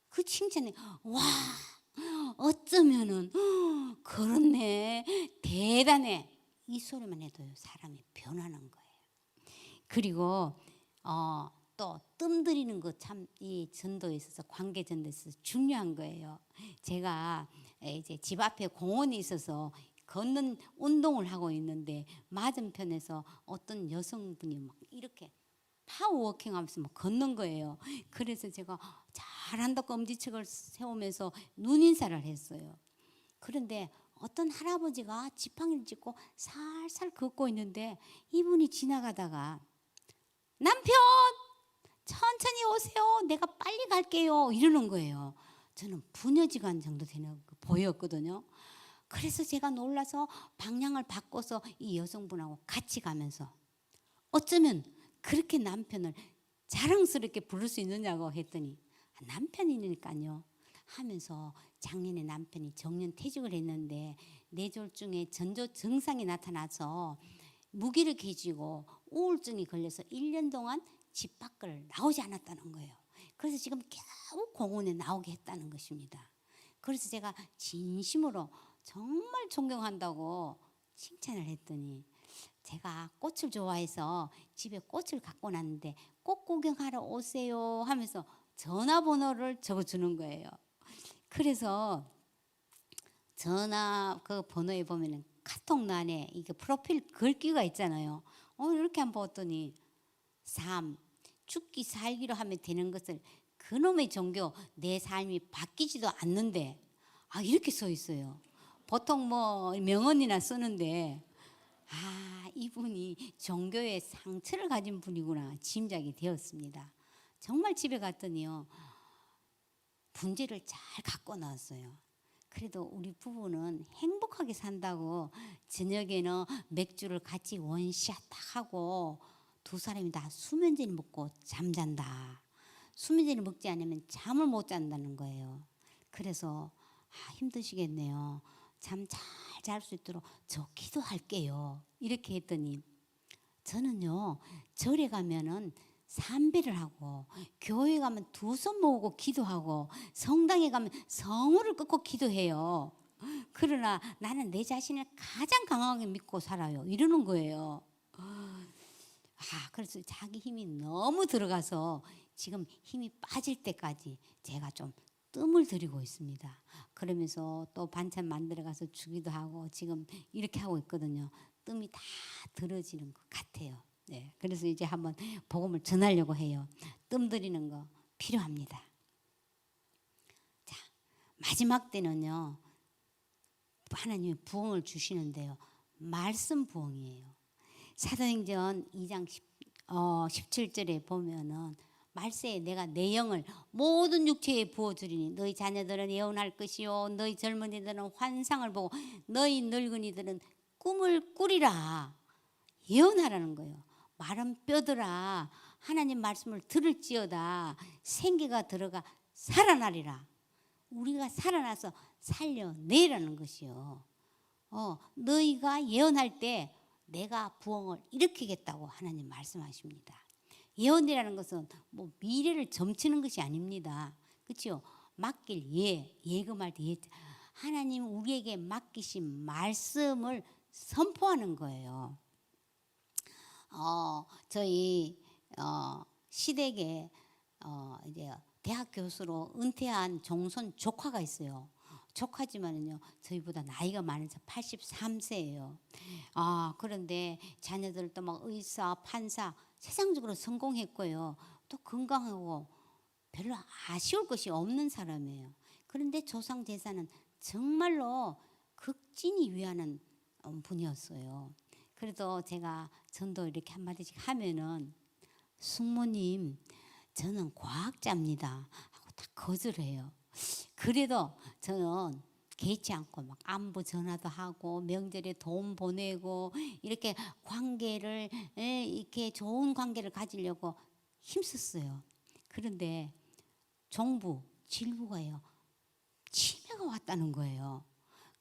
그 칭찬이 와 어쩌면은 그렇네 대단해 이 소리만 해도요 사람이 변하는 거예요. 그리고 또 뜸들이는 거 참 이 전도에 있어서 관계 전도에 있어서 중요한 거예요. 제가 이제 집 앞에 공원이 있어서 걷는 운동을 하고 있는데 맞은편에서 어떤 여성분이 막 이렇게 파워워킹 하면서 막 걷는 거예요. 그래서 제가 잘한다고 엄지척을 세우면서 눈인사를 했어요. 그런데 어떤 할아버지가 지팡이를 짚고 살살 걷고 있는데 이분이 지나가다가 남편 천천히 오세요. 내가 빨리 갈게요. 이러는 거예요. 저는 부녀지간 정도 되는 거 보였거든요. 그래서 제가 놀라서 방향을 바꿔서 이 여성분하고 같이 가면서 어쩌면 그렇게 남편을 자랑스럽게 부를 수 있느냐고 했더니 남편이니까요 하면서 작년에 남편이 정년퇴직을 했는데 뇌졸중에 전조 증상이 나타나서 무기력해지고 우울증이 걸려서 1년 동안 집 밖을 나오지 않았다는 거예요. 그래서 지금 겨우 공원에 나오게 했다는 것입니다. 그래서 제가 진심으로 정말 존경한다고 칭찬을 했더니 제가 꽃을 좋아해서 집에 꽃을 갖고 났는데 꽃 구경하러 오세요 하면서 전화번호를 적어주는 거예요. 그래서 전화 그 번호에 보면은 카톡란에 이게 프로필 글귀가 있잖아요. 이렇게 한번 봤더니 삶 죽기 살기로 하면 되는 것을 그놈의 종교 내 삶이 바뀌지도 않는데 이렇게 써 있어요. 보통 뭐 명언이나 쓰는데 이분이 종교에 상처를 가진 분이구나 짐작이 되었습니다. 정말 집에 갔더니요 분지를 잘 갖고 나왔어요. 그래도 우리 부부는 행복하게 산다고 저녁에는 맥주를 같이 원샷 하고 두 사람이 다 수면제를 먹고 잠잔다. 수면제를 먹지 않으면 잠을 못 잔다는 거예요. 그래서 힘드시겠네요. 잠 잘 잘 수 있도록 저 기도할게요. 이렇게 했더니 저는요 절에 가면은 삼배를 하고 교회 가면 두 손 모으고 기도하고 성당에 가면 성우를 끊고 기도해요. 그러나 나는 내 자신을 가장 강하게 믿고 살아요. 이러는 거예요. 그래서 자기 힘이 너무 들어가서 지금 힘이 빠질 때까지 제가 좀 뜸을 들이고 있습니다. 그러면서 또 반찬 만들어 가서 주기도 하고 지금 이렇게 하고 있거든요. 뜸이 다 들어지는 것 같아요. 네, 그래서 이제 한번 복음을 전하려고 해요. 뜸 들이는 거 필요합니다. 자, 마지막 때는요. 하나님이 부흥을 주시는데요. 말씀 부흥이에요. 사도행전 2장 17절에 보면은 말세에 내가 내 영을 모든 육체에 부어주리니 너희 자녀들은 예언할 것이요 너희 젊은이들은 환상을 보고 너희 늙은이들은 꿈을 꾸리라. 예언하라는 거예요. 마른 뼈들아 하나님 말씀을 들을지어다 생기가 들어가 살아나리라. 우리가 살아나서 살려내라는 것이요. 너희가 예언할 때 내가 부흥을 일으키겠다고 하나님 말씀하십니다. 예언이라는 것은 뭐 미래를 점치는 것이 아닙니다. 그렇죠? 맡길 예금할 때 하나님 우리에게 맡기신 말씀을 선포하는 거예요. 저희 시댁에 이제 대학 교수로 은퇴한 종손 조카가 있어요. 조카지만은요 저희보다 나이가 많아서 83세예요. 그런데 자녀들도 막 의사, 판사 세상적으로 성공했고요. 또 건강하고 별로 아쉬울 것이 없는 사람이에요. 그런데 조상 제사는 정말로 극진히 위하는 분이었어요. 그래도 제가 전도 이렇게 한마디씩 하면은 숙모님 저는 과학자입니다 하고 다 거절해요. 그래도 저는 개의치 않고 막 안부 전화도 하고 명절에 돈 보내고 이렇게 관계를 이렇게 좋은 관계를 가지려고 힘썼어요. 그런데 정부 질부가요 치매가 왔다는 거예요.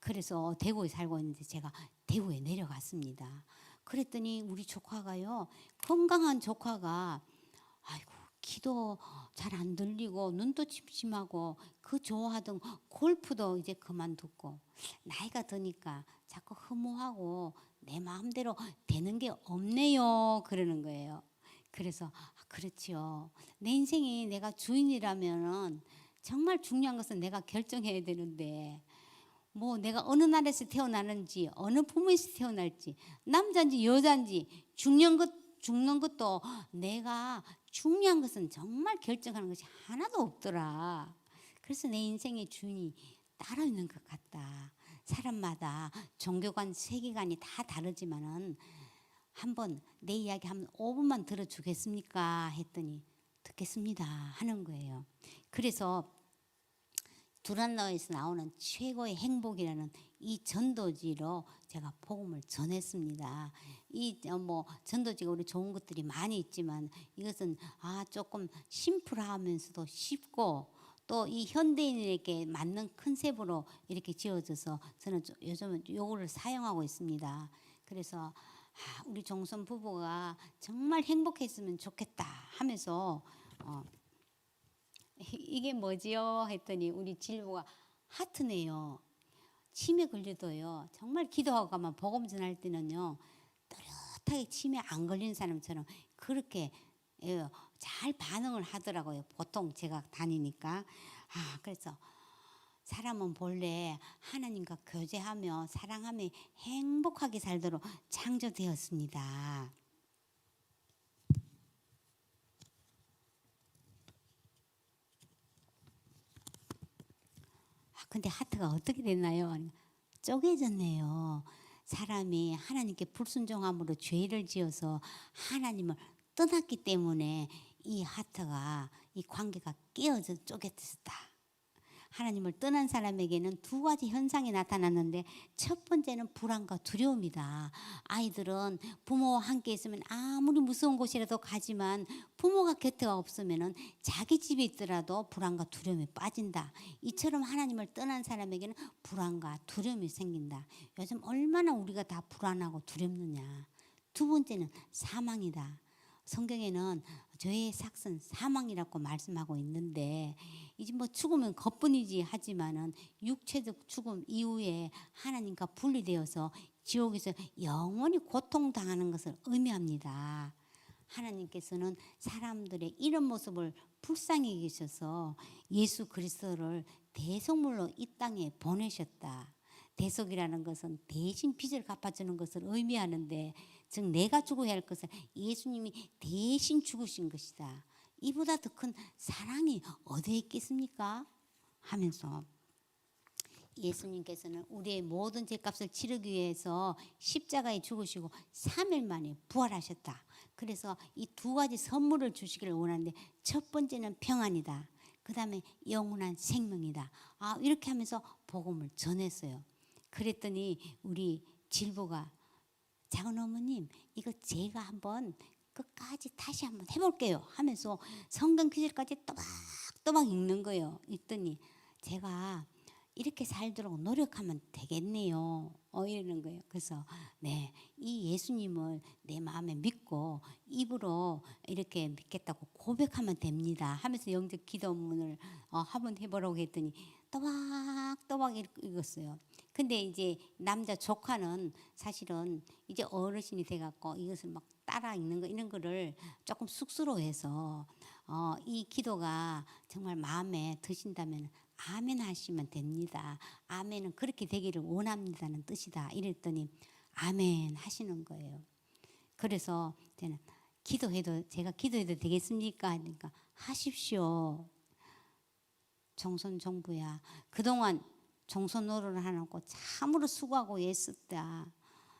그래서 대구에 살고 있는데 제가 대구에 내려갔습니다. 그랬더니 우리 조카가요 건강한 조카가 아이고 귀도 잘 안 들리고 눈도 침침하고 그 좋아하던 골프도 이제 그만뒀고 나이가 드니까 자꾸 허무하고 내 마음대로 되는 게 없네요 그러는 거예요. 그래서 그렇지요. 내 인생이 내가 주인이라면은 정말 중요한 것은 내가 결정해야 되는데 뭐 내가 어느 나라에서 태어나는지 어느 부모에서 태어날지 남자인지 여자인지 죽는 것도 내가 중요한 것은 정말 결정하는 것이 하나도 없더라. 그래서 내 인생의 주인이 따로 있는 것 같다. 사람마다 종교관 세계관이 다 다르지만은 한번 내 이야기 한 5분만 들어주겠습니까? 했더니 듣겠습니다 하는 거예요. 그래서 두란노에서 나오는 최고의 행복이라는 이 전도지로 제가 복음을 전했습니다. 이 뭐 전도지가 우리 좋은 것들이 많이 있지만 이것은 조금 심플하면서도 쉽고 또 이 현대인에게 맞는 컨셉으로 이렇게 지어져서 저는 요즘은 요거를 사용하고 있습니다. 그래서 우리 종손 부부가 정말 행복했으면 좋겠다 하면서 이게 뭐지요? 했더니 우리 질부가 하트네요. 치매 걸려도요. 정말 기도하고 가면 복음 전할 때는요. 또렷하게 치매 안 걸린 사람처럼 그렇게 잘 반응을 하더라고요. 보통 제가 다니니까. 그래서 사람은 본래 하나님과 교제하며 사랑하며 행복하게 살도록 창조되었습니다. 근데 하트가 어떻게 됐나요? 쪼개졌네요. 사람이 하나님께 불순종함으로 죄를 지어서 하나님을 떠났기 때문에 이 하트가 이 관계가 깨어져 쪼개졌다. 하나님을 떠난 사람에게는 두 가지 현상이 나타났는데 첫 번째는 불안과 두려움이다. 아이들은 부모와 함께 있으면 아무리 무서운 곳이라도 가지만 부모가 곁에 없으면 자기 집에 있더라도 불안과 두려움에 빠진다. 이처럼 하나님을 떠난 사람에게는 불안과 두려움이 생긴다. 요즘 얼마나 우리가 다 불안하고 두렵느냐. 두 번째는 사망이다. 성경에는 죄의 삭은 사망이라고 말씀하고 있는데 이제 뭐 죽으면 것뿐이지 하지만은 육체적 죽음 이후에 하나님과 분리되어서 지옥에서 영원히 고통당하는 것을 의미합니다. 하나님께서는 사람들의 이런 모습을 불쌍히 여기셔서 예수 그리스도를 대속물로 이 땅에 보내셨다. 대속이라는 것은 대신 빚을 갚아주는 것을 의미하는데, 즉 내가 죽어야 할 것을 예수님이 대신 죽으신 것이다. 이보다 더 큰 사랑이 어디에 있겠습니까? 하면서 예수님께서는 우리의 모든 죄값을 치르기 위해서 십자가에 죽으시고 3일 만에 부활하셨다. 그래서 이 두 가지 선물을 주시기를 원하는데, 첫 번째는 평안이다. 그 다음에 영원한 생명이다. 이렇게 하면서 복음을 전했어요. 그랬더니 우리 질보가 작은 어머님, 이거 제가 한번 끝까지 다시 한번 해볼게요 하면서 성경 구절까지 또박또박 읽는 거예요. 읽더니 제가 이렇게 살도록 노력하면 되겠네요. 이러는 거예요. 그래서 네, 이 예수님을 내 마음에 믿고 입으로 이렇게 믿겠다고 고백하면 됩니다 하면서 영적 기도문을 한번 해보라고 했더니 또박또박 읽었어요. 근데 이제 남자 조카는 사실은 이제 어르신이 돼갖고 이것을 막 따라 읽는 거 이런 거를 조금 쑥스러워해서 이 기도가 정말 마음에 드신다면 아멘 하시면 됩니다. 아멘은 그렇게 되기를 원합니다는 뜻이다. 이랬더니 아멘 하시는 거예요. 그래서 저는 제가 기도해도 되겠습니까? 하니까 하십시오. 정선 정부야. 그동안 정선 노릇을 하고 참으로 수고하고 애썼다.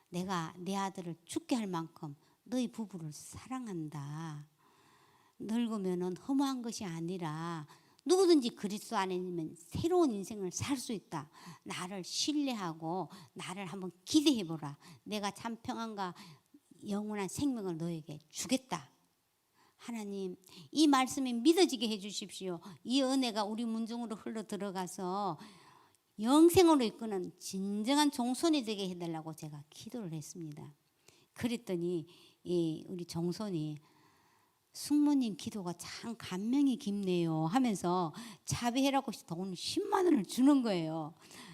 내가 내 아들을 죽게 할 만큼 너희 부부를 사랑한다. 늙으면은 허무한 것이 아니라 누구든지 그리스도 안에는 새로운 인생을 살 수 있다. 나를 신뢰하고 나를 한번 기대해보라. 내가 참 평안과 영원한 생명을 너에게 주겠다. 하나님, 이 말씀이 믿어지게 해주십시오. 이 은혜가 우리 문중으로 흘러 들어가서 영생으로 이끄는 진정한 종손이 되게 해달라고 제가 기도를 했습니다. 그랬더니 우리 종손이 숙모님 기도가 참 감명이 깊네요 하면서 자비해라고 돈 10만 원을 주는 거예요.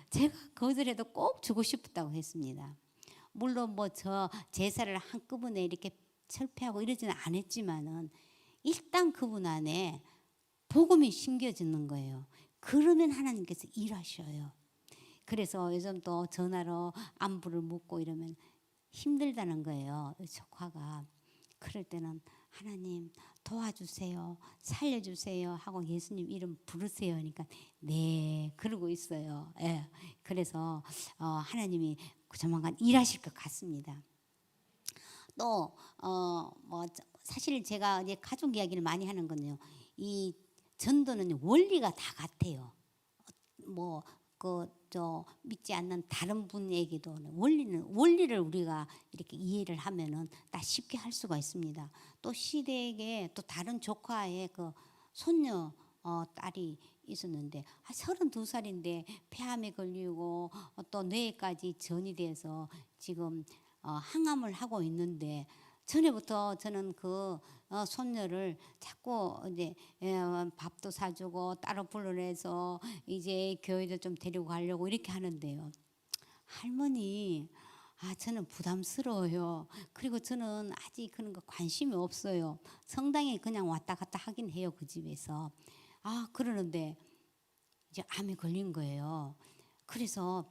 제가 거절해도 꼭 주고 싶었다고 했습니다. 물론 뭐 저 제사를 한꺼번에 이렇게 철폐하고 이러지는 않았지만은 일단 그분 안에 복음이 심겨지는 거예요. 그러면 하나님께서 일하셔요. 그래서 요즘 또 전화로 안부를 묻고 이러면 힘들다는 거예요. 조카가. 그럴 때는 하나님 도와주세요, 살려주세요 하고 예수님 이름 부르세요 하니까 네 그러고 있어요. 예. 그래서 하나님이 조만간 일하실 것 같습니다. 또 뭐 사실 제가 이제 가족 이야기를 많이 하는 건요. 이 전도는 원리가 다 같아요. 뭐 믿지 않는 다른 분에게도 원리를 우리가 이렇게 이해를 하면은 다 쉽게 할 수가 있습니다. 또 시댁에 또 다른 조카의 그 손녀 딸이 있었는데 32살인데 폐암에 걸리고 또 뇌까지 전이 돼서 지금 항암을 하고 있는데, 전에부터 저는 그 손녀를 자꾸 이제 밥도 사주고 따로 불러내서 이제 교회도 좀 데리고 가려고 이렇게 하는데요. 할머니, 저는 부담스러워요. 그리고 저는 아직 그런 거 관심이 없어요. 성당에 그냥 왔다 갔다 하긴 해요, 그 집에서. 그러는데 이제 암에 걸린 거예요. 그래서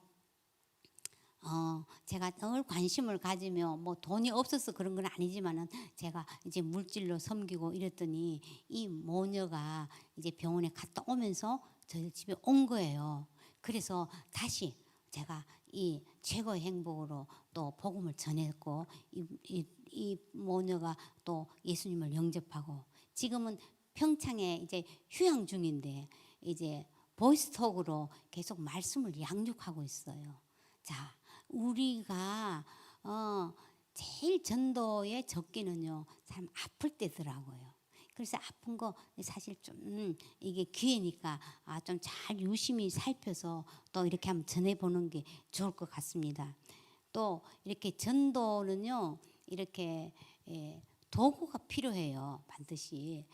제가 늘 관심을 가지며 뭐 돈이 없어서 그런 건 아니지만은 제가 이제 물질로 섬기고 이랬더니 이 모녀가 이제 병원에 갔다 오면서 저희 집에 온 거예요. 그래서 다시 제가 이 최고의 행복으로 또 복음을 전했고 이 모녀가 또 예수님을 영접하고 지금은 평창에 이제 휴양 중인데 이제 보이스톡으로 계속 말씀을 양육하고 있어요. 자, 우리가 제일 전도의 적기는요, 사람 아플 때더라고요. 그래서 아픈 거 사실 좀 이게 기회니까 좀 잘 유심히 살펴서 또 이렇게 한번 전해보는 게 좋을 것 같습니다. 또 이렇게 전도는요, 이렇게 도구가 필요해요, 반드시.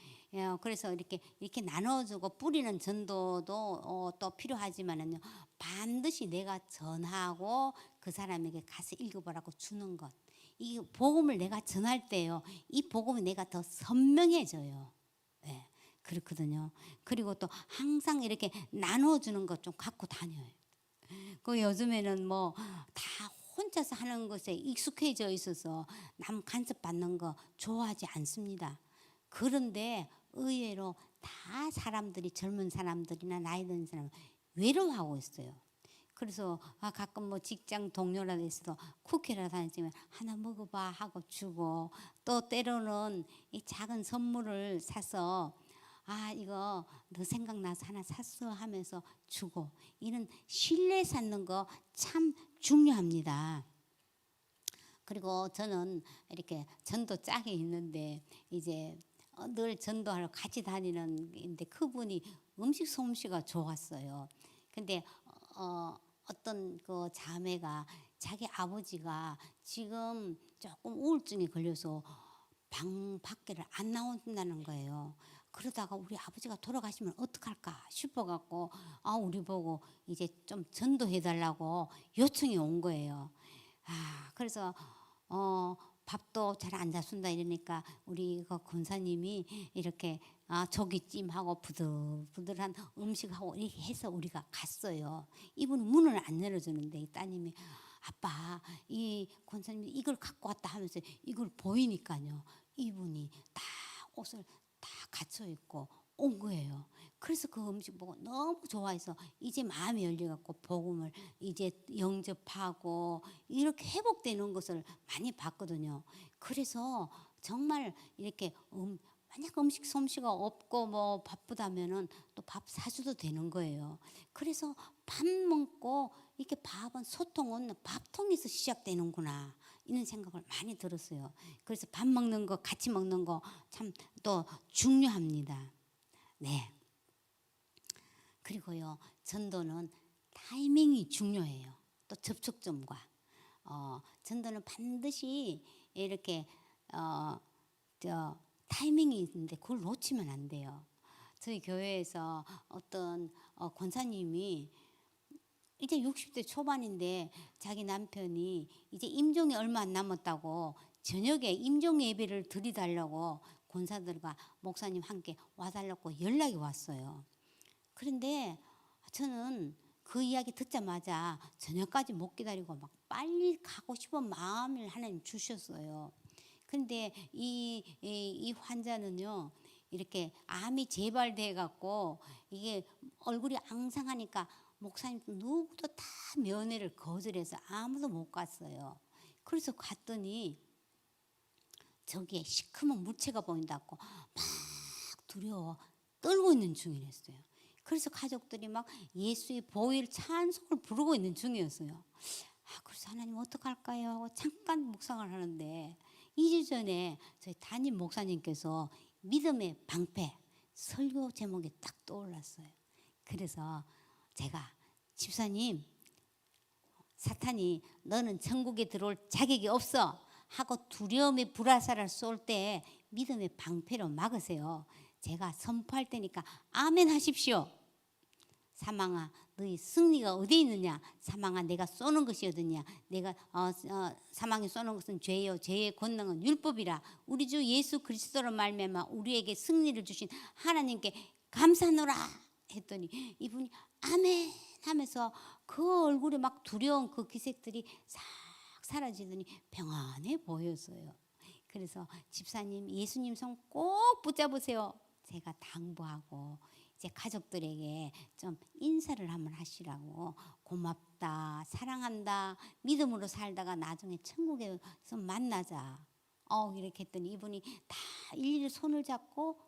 그래서 이렇게 나눠주고 뿌리는 전도도 또 필요하지만은요, 반드시 내가 전하고 그 사람에게 가서 읽어보라고 주는 것. 이 복음을 내가 전할 때요, 이 복음이 내가 더 선명해져요. 예, 그렇거든요. 그리고 또 항상 이렇게 나눠주는 것 좀 갖고 다녀요. 그 요즘에는 뭐 다 혼자서 하는 것에 익숙해져 있어서 남 간섭 받는 거 좋아하지 않습니다. 그런데 의외로 다 사람들이, 젊은 사람들이나 나이 든 사람 외로워하고 있어요. 그래서 가끔 뭐 직장 동료라도 있어도 쿠키라도 하나 주면 하나 먹어봐 하고 주고, 또 때로는 이 작은 선물을 사서 이거 너 생각나서 하나 샀어 하면서 주고, 이런 신뢰 쌓는 거 참 중요합니다. 그리고 저는 이렇게 전도 짝이 있는데, 이제 늘 전도하러 같이 다니는데 그분이 음식 솜씨가 좋았어요. 근데 어떤 그 자매가 자기 아버지가 지금 조금 우울증에 걸려서 방 밖에를 안 나온다는 거예요. 그러다가 우리 아버지가 돌아가시면 어떡할까 싶어갖고 우리 보고 이제 좀 전도해 달라고 요청이 온 거예요. 그래서 밥도 잘 안 잡순다 이러니까 우리 그 권사님이 이렇게 조기찜하고 부들부들한 음식하고 이렇게 해서 우리가 갔어요. 이분은 문을 안 열어주는데 이 따님이 아빠 이 권사님이 이걸 갖고 왔다 하면서 이걸 보이니까요, 이분이 다 옷을 다 갖춰 입고 온 거예요. 그래서 그 음식 보고 너무 좋아해서 이제 마음이 열려갖고 복음을 이제 영접하고 이렇게 회복되는 것을 많이 봤거든요. 그래서 정말 이렇게 만약 음식 솜씨가 없고 뭐 바쁘다면은 또 밥 사줘도 되는 거예요. 그래서 밥 먹고 이렇게 밥은 소통은 밥통에서 시작되는구나 이런 생각을 많이 들었어요. 그래서 밥 먹는 거 같이 먹는 거 참 또 중요합니다. 네. 그리고요, 전도는 타이밍이 중요해요. 또 접촉점과 전도는 반드시 이렇게 타이밍이 있는데 그걸 놓치면 안 돼요. 저희 교회에서 어떤 권사님이 이제 60대 초반인데 자기 남편이 이제 임종이 얼마 안 남았다고 저녁에 임종 예배를 드리달라고 권사들과 목사님 함께 와달라고 연락이 왔어요. 그런데 저는 그 이야기 듣자마자 저녁까지 못 기다리고 막 빨리 가고 싶은 마음을 하나님 주셨어요. 그런데 이 환자는요, 이렇게 암이 재발돼 갖고 이게 얼굴이 앙상하니까 목사님 누구도 다 면회를 거절해서 아무도 못 갔어요. 그래서 갔더니 저기에 시커먼 물체가 보인다고 막 두려워 떨고 있는 중이랬어요. 그래서 가족들이 막 예수의 보혈 찬송을 부르고 있는 중이었어요. 그래서 하나님 어떡할까요 하고 잠깐 묵상을 하는데 2주 전에 저희 담임 목사님께서 믿음의 방패 설교 제목이 딱 떠올랐어요. 그래서 제가 집사님, 사탄이 너는 천국에 들어올 자격이 없어 하고 두려움의 불화살을 쏠 때 믿음의 방패로 막으세요. 제가 선포할 테니까 아멘 하십시오. 사망아 너희 승리가 어디 있느냐, 사망아 내가 쏘는 것이 어디냐, 내가 사망이 쏘는 것은 죄요 죄의 권능은 율법이라 우리 주 예수 그리스도로 말미암아 우리에게 승리를 주신 하나님께 감사하노라 했더니 이분이 아멘 하면서 그 얼굴에 막 두려운 그 기색들이 싹 사라지더니 평안해 보였어요. 그래서 집사님 예수님 손 꼭 붙잡으세요. 제가 당부하고 이제 가족들에게 좀 인사를 한번 하시라고, 고맙다, 사랑한다, 믿음으로 살다가 나중에 천국에서 만나자. 이렇게 했더니 이분이 다 일일이 손을 잡고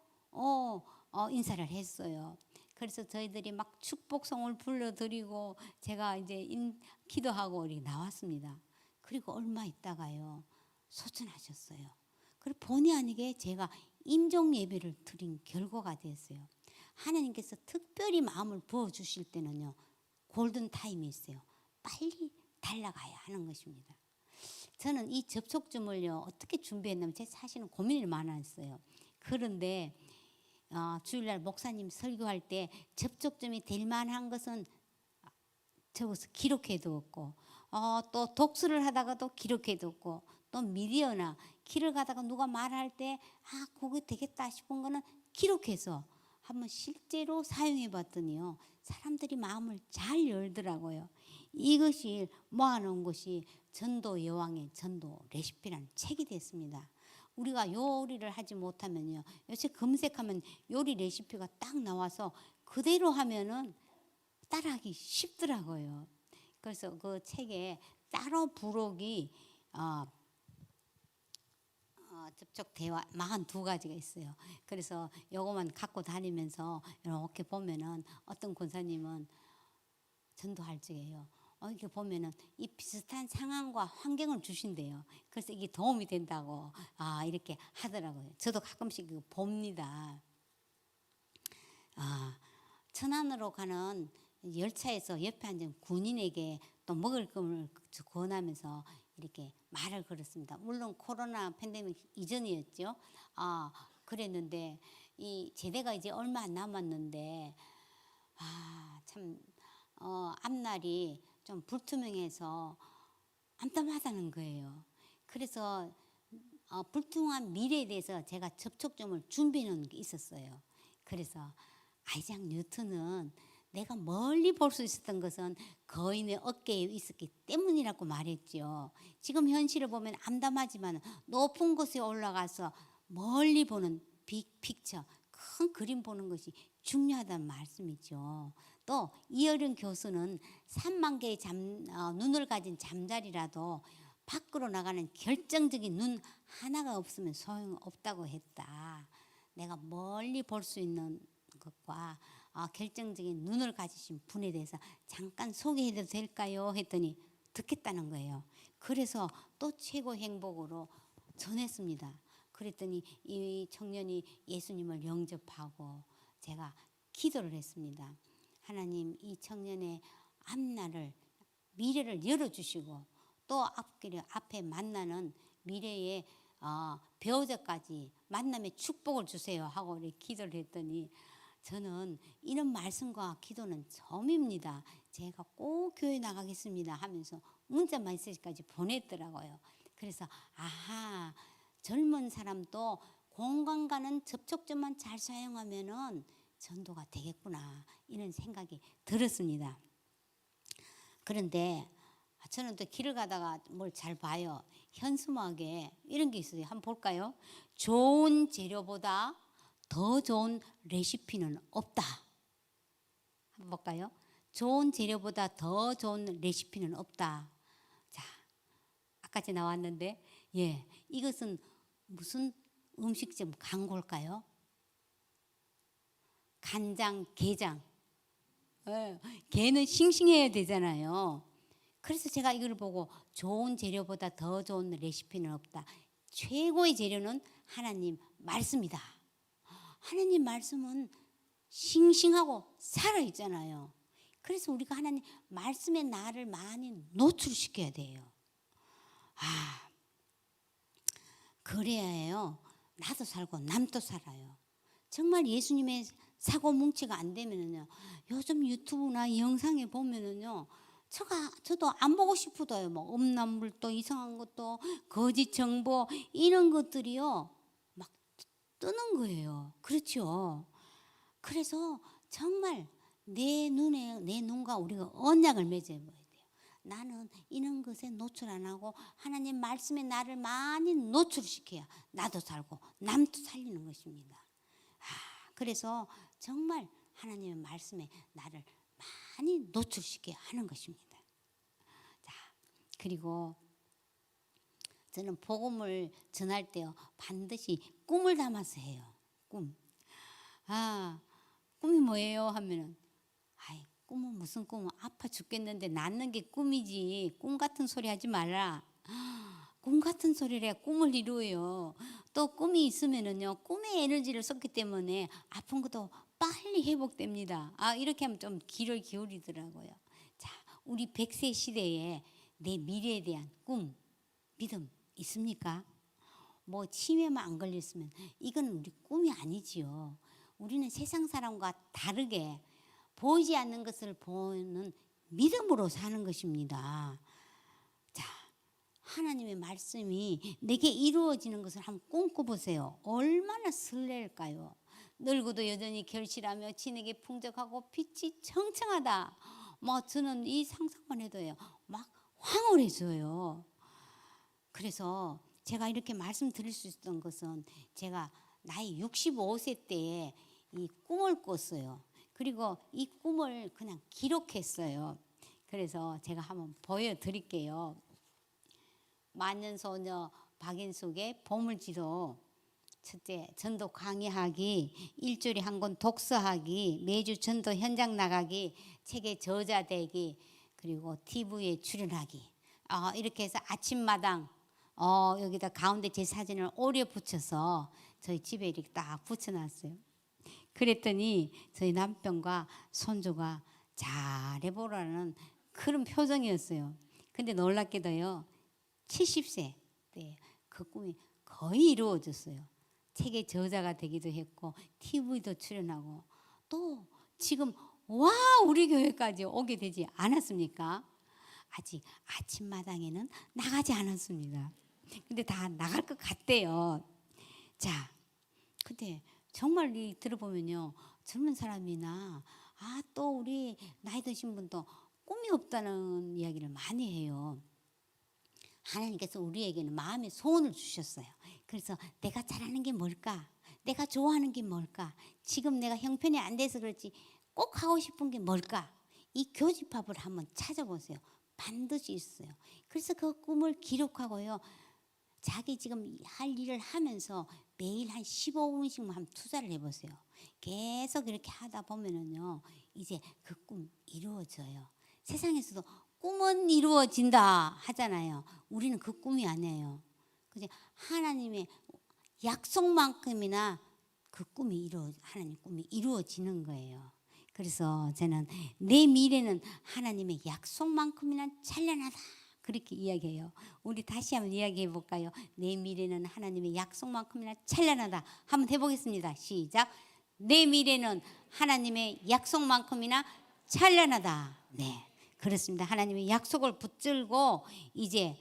인사를 했어요. 그래서 저희들이 막 축복성을 불러드리고 제가 이제 기도하고 우리 나왔습니다. 그리고 얼마 있다가요 소천하셨어요. 그리고 본의 아니게 제가 임종 예배를 드린 결과가 됐어요. 하나님께서 특별히 마음을 부어주실 때는요 골든 타임이 있어요. 빨리 달려가야 하는 것입니다. 저는 이 접촉점을요 어떻게 준비했냐면 제 사실은 고민이 많았어요. 그런데 주일날 목사님 설교할 때 접촉점이 될 만한 것은 적어서 기록해 두었고 또 독서를 하다가도 기록해 두었고 또 미디어나 길을 가다가 누가 말할 때 그거 되겠다 싶은 거는 기록해서 한번 실제로 사용해 봤더니요 사람들이 마음을 잘 열더라고요. 이것이 모아놓은 것이 전도 여왕의 전도 레시피라는 책이 됐습니다. 우리가 요리를 하지 못하면요 요새 검색하면 요리 레시피가 딱 나와서 그대로 하면은 따라하기 쉽더라고요. 그래서 그 책에 따로 부록이 접촉 대화 42가지가 있어요. 그래서 요거만 갖고 다니면서 이렇게 보면은 어떤 권사님은 전도할 적에요. 이렇게 보면은 이 비슷한 상황과 환경을 주신대요. 그래서 이게 도움이 된다고 이렇게 하더라고요. 저도 가끔씩 이거 봅니다. 천안으로 가는 열차에서 옆에 앉은 군인에게 또 먹을 것을 권하면서 이렇게 말을 걸었습니다. 물론 코로나 팬데믹 이전이었죠. 그랬는데 이 제대가 이제 얼마 안 남았는데 참 앞날이 좀 불투명해서 암담하다는 거예요. 그래서 불투명한 미래에 대해서 제가 접촉점을 준비해 놓은 게 있었어요. 그래서 아이작 뉴턴은 내가 멀리 볼 수 있었던 것은 거인의 어깨에 있었기 때문이라고 말했죠. 지금 현실을 보면 암담하지만 높은 곳에 올라가서 멀리 보는 빅픽처, 큰 그림 보는 것이 중요하다는 말씀이죠. 또 이어른 교수는 3만 개의 눈을 가진 잠자리라도 밖으로 나가는 결정적인 눈 하나가 없으면 소용없다고 했다. 내가 멀리 볼 수 있는 것과 결정적인 눈을 가지신 분에 대해서 잠깐 소개해도 될까요? 했더니 듣겠다는 거예요. 그래서 또 최고 행복으로 전했습니다. 그랬더니 이 청년이 예수님을 영접하고 제가 기도를 했습니다. 하나님, 이 청년의 앞날을 미래를 열어주시고 또 앞에 만나는 미래의 배우자까지 만남의 축복을 주세요 하고 이렇게 기도를 했더니 저는 이런 말씀과 기도는 처음입니다. 제가 꼭 교회 나가겠습니다 하면서 문자 메시지까지 보냈더라고요. 그래서 젊은 사람도 공간과는 접촉점만 잘 사용하면은 전도가 되겠구나 이런 생각이 들었습니다. 그런데 저는 또 길을 가다가 뭘 잘 봐요. 현수막에 이런 게 있어요. 한번 볼까요? 좋은 재료보다 더 좋은 레시피는 없다. 한번 볼까요? 좋은 재료보다 더 좋은 레시피는 없다. 자, 아까지 나왔는데, 이것은 무슨 음식점 광고일까요? 간장, 게장. 게는 싱싱해야 되잖아요. 그래서 제가 이걸 보고 좋은 재료보다 더 좋은 레시피는 없다. 최고의 재료는 하나님 말씀이다. 하나님 말씀은 싱싱하고 살아있잖아요. 그래서 우리가 하나님 말씀에 나를 많이 노출시켜야 돼요. 그래야 해요. 나도 살고 남도 살아요. 정말 예수님의 사고 뭉치가 안 되면은요. 요즘 유튜브나 영상에 보면은요. 저도 안 보고 싶어도요. 뭐 음란물도 이상한 것도 거짓 정보 이런 것들이요. 막 뜨는 거예요. 그렇죠. 그래서 정말 내 눈과 우리가 언약을 맺어야 돼요. 나는 이런 것에 노출 안 하고 하나님 말씀에 나를 많이 노출시켜야 나도 살고 남도 살리는 것입니다. 그래서 정말 하나님의 말씀에 나를 많이 노출시켜야 하는 것입니다. 자, 그리고 저는 복음을 전할 때요 반드시 꿈을 담아서 해요. 꿈. 꿈이 뭐예요? 하면은 꿈은 무슨 꿈? 아파 죽겠는데 낳는 게 꿈이지. 꿈 같은 소리 하지 말라. 꿈 같은 소리래 꿈을 이루어요. 또 꿈이 있으면은요 꿈의 에너지를 썼기 때문에 아픈 것도 빨리 회복됩니다. 이렇게 하면 좀 귀를 기울이더라고요. 자, 우리 100세 시대에 내 미래에 대한 꿈, 믿음 있습니까? 뭐 치매만 안 걸렸으면 이건 우리 꿈이 아니지요. 우리는 세상 사람과 다르게 보이지 않는 것을 보는 믿음으로 사는 것입니다. 자, 하나님의 말씀이 내게 이루어지는 것을 한번 꿈꿔보세요. 얼마나 설렐까요? 늙어도 여전히 결실하며 진에게 풍족하고 빛이 청청하다. 뭐 저는 이 상상만 해도요, 막 황홀해져요. 그래서 제가 이렇게 말씀드릴 수 있었던 것은 제가 나이 65세 때에 이 꿈을 꿨어요. 그리고 이 꿈을 그냥 기록했어요. 그래서 제가 한번 보여드릴게요. 만년소녀 박인숙의 보물지도. 첫째, 전도 강의하기, 일주일에 한 권 독서하기, 매주 전도 현장 나가기, 책의 저자 되기, 그리고 TV에 출연하기. 이렇게 해서 아침마당 여기다 가운데 제 사진을 오려 붙여서 저희 집에 이렇게 딱 붙여놨어요. 그랬더니 저희 남편과 손주가 잘해보라는 그런 표정이었어요. 근데 놀랍게도요, 70세 때 그 꿈이 거의 이루어졌어요. 책의 저자가 되기도 했고 TV도 출연하고 또 지금 우리 교회까지 오게 되지 않았습니까? 아직 아침마당에는 나가지 않았습니다. 근데 다 나갈 것 같대요. 자, 근데 정말 들어보면요, 젊은 사람이나 또 우리 나이 드신 분도 꿈이 없다는 이야기를 많이 해요. 하나님께서 우리에게는 마음의 소원을 주셨어요. 그래서 내가 잘하는 게 뭘까? 내가 좋아하는 게 뭘까? 지금 내가 형편이 안 돼서 그렇지 꼭 하고 싶은 게 뭘까? 이 교집합을 한번 찾아보세요. 반드시 있어요. 그래서 그 꿈을 기록하고요, 자기 지금 할 일을 하면서 매일 한 15분씩만 한번 투자를 해보세요. 계속 이렇게 하다 보면은요, 이제 그 꿈 이루어져요. 세상에서도 꿈은 이루어진다 하잖아요. 우리는 그 꿈이 아니에요. 하나님의 약속만큼이나 그 꿈이 하나님 꿈이 이루어지는 거예요. 그래서 저는 내 미래는 하나님의 약속만큼이나 찬란하다, 그렇게 이야기해요. 우리 다시 한번 이야기해 볼까요? 내 미래는 하나님의 약속만큼이나 찬란하다. 한번 해보겠습니다. 시작. 내 미래는 하나님의 약속만큼이나 찬란하다. 네, 그렇습니다. 하나님의 약속을 붙들고 이제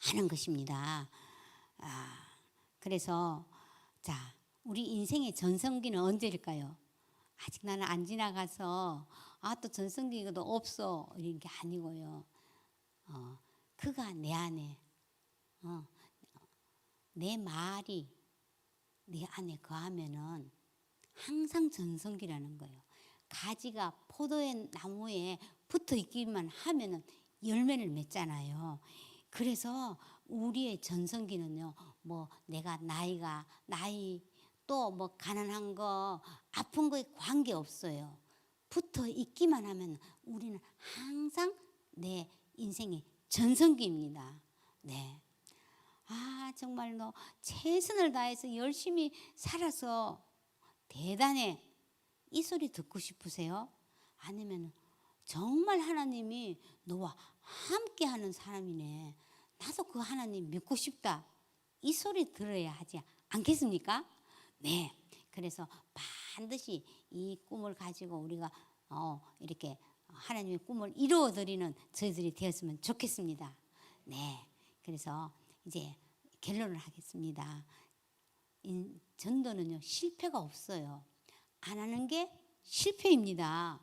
하는 것입니다. 그래서 자, 우리 인생의 전성기는 언제일까요? 아직 나는 안 지나가서 또 전성기가 없어 이런 게 아니고요. 그가 내 안에 내 말이 내 안에 거하면은 항상 전성기라는 거예요. 가지가 포도의 나무에 붙어 있기만 하면은 열매를 맺잖아요. 그래서 우리의 전성기는요, 뭐 내가 나이 또 뭐 가난한 거 아픈 거에 관계 없어요. 붙어 있기만 하면 우리는 항상 내 인생의 전성기입니다. 네. 정말 너 최선을 다해서 열심히 살아서 대단해. 이 소리 듣고 싶으세요? 아니면 정말 하나님이 너와 함께하는 사람이네. 나도 그 하나님 믿고 싶다. 이 소리 들어야 하지 않겠습니까? 네. 그래서 반드시 이 꿈을 가지고 우리가 이렇게 하나님의 꿈을 이루어드리는 저희들이 되었으면 좋겠습니다. 네. 그래서 이제 결론을 하겠습니다. 전도는요, 실패가 없어요. 안 하는 게 실패입니다.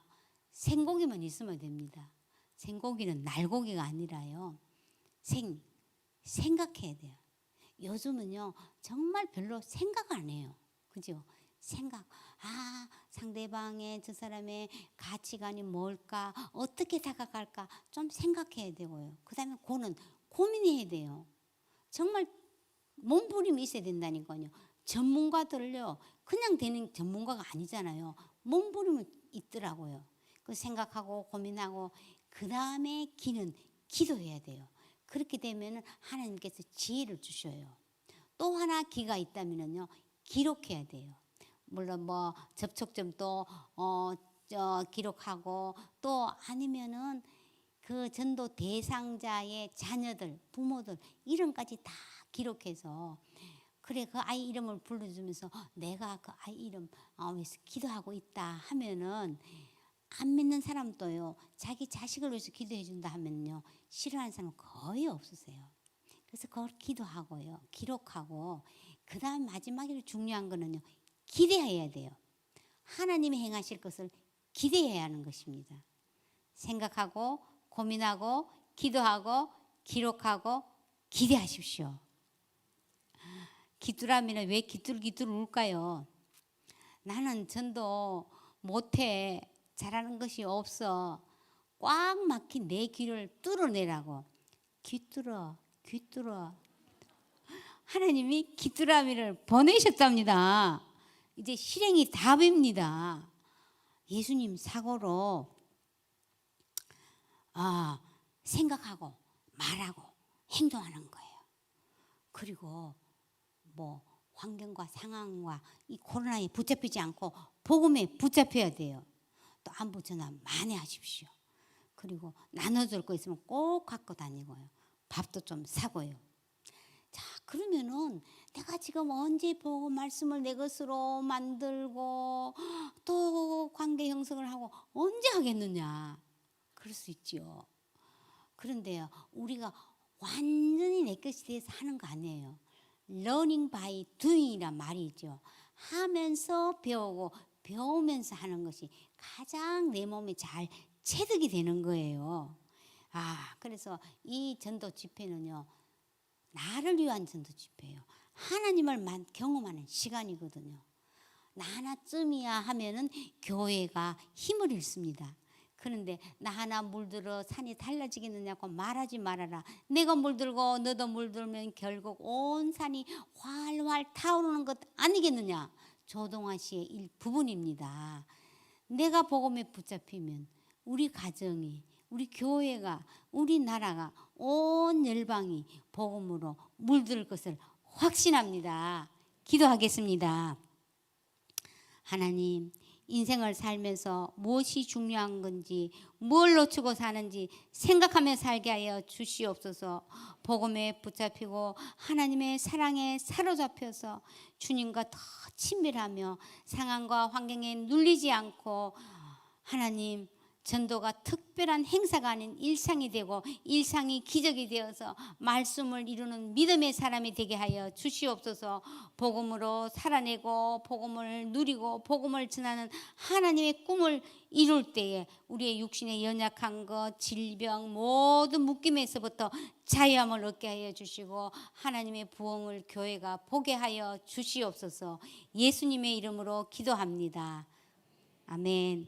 생고기만 있으면 됩니다. 생고기는 날고기가 아니라요. 생각해야 돼요. 요즘은요, 정말 별로 생각 안 해요. 그죠? 상대방의 저 사람의 가치관이 뭘까? 어떻게 다가갈까? 좀 생각해야 되고요. 그 다음에 그거는 고민해야 돼요. 정말 몸부림이 있어야 된다니까요. 전문가들을요, 그냥 되는 전문가가 아니잖아요. 몸부림이 있더라고요. 그 생각하고 고민하고 그 다음에 기도해야 돼요. 그렇게 되면 하나님께서 지혜를 주셔요. 또 하나 기가 있다면요, 기록해야 돼요. 물론 뭐 접촉점도 기록하고 또 아니면은 그 전도 대상자의 자녀들, 부모들 이름까지 다 기록해서 그래 그 아이 이름을 불러주면서 내가 그 아이 이름 위해서 기도하고 있다 하면은 안 믿는 사람도요 자기 자식을 위해서 기도해 준다 하면요 싫어하는 사람 거의 없으세요. 그래서 그걸 기도하고요 기록하고 그 다음 마지막으로 중요한 거는요 기대해야 돼요. 하나님이 행하실 것을 기대해야 하는 것입니다. 생각하고 고민하고 기도하고 기록하고 기대하십시오. 귀뚜라미는 왜 귀뚤귀뚤 울까요? 나는 전도 못해 잘하는 것이 없어 꽉 막힌 내 귀를 뚫어내라고 귀뚫어 귀뚫어 하나님이 귀뚜라미를 보내셨답니다. 이제 실행이 답입니다. 예수님 사고로 생각하고 말하고 행동하는 거예요. 그리고 뭐 환경과 상황과 이 코로나에 붙잡히지 않고 복음에 붙잡혀야 돼요. 또 안부 전화 많이 하십시오. 그리고 나눠줄 거 있으면 꼭 갖고 다니고요. 밥도 좀 사고요. 자 그러면은 내가 지금 언제 보고 말씀을 내 것으로 만들고 또 관계 형성을 하고 언제 하겠느냐 그럴 수 있죠. 그런데요 우리가 완전히 내 것이 돼서 하는 거 아니에요. learning by doing이란 말이 있죠. 하면서 배우고 배우면서 하는 것이 가장 내 몸에 잘 체득이 되는 거예요. 그래서 이 전도 집회는요 나를 위한 전도 집회예요. 하나님을 경험하는 시간이거든요. 나 하나쯤이야 하면은 교회가 힘을 잃습니다. 그런데 나 하나 물들어 산이 달라지겠느냐고 말하지 말아라. 내가 물들고 너도 물들면 결국 온 산이 활활 타오르는 것 아니겠느냐. 조동아 씨의 일부분입니다. 내가 복음에 붙잡히면 우리 가정이 우리 교회가 우리 나라가 온 열방이 복음으로 물들 것을 확신합니다. 기도하겠습니다. 하나님 인생을 살면서 무엇이 중요한 건지 뭘 놓치고 사는지 생각하며 살게 하여 주시옵소서. 복음에 붙잡히고 하나님의 사랑에 사로잡혀서 주님과 더 친밀하며 상황과 환경에 눌리지 않고 하나님 전도가 특별한 행사가 아닌 일상이 되고 일상이 기적이 되어서 말씀을 이루는 믿음의 사람이 되게 하여 주시옵소서. 복음으로 살아내고 복음을 누리고 복음을 전하는 하나님의 꿈을 이룰 때에 우리의 육신의 연약한 것 질병 모든 묶임에서부터 자유함을 얻게 하여 주시고 하나님의 부흥을 교회가 보게 하여 주시옵소서. 예수님의 이름으로 기도합니다. 아멘.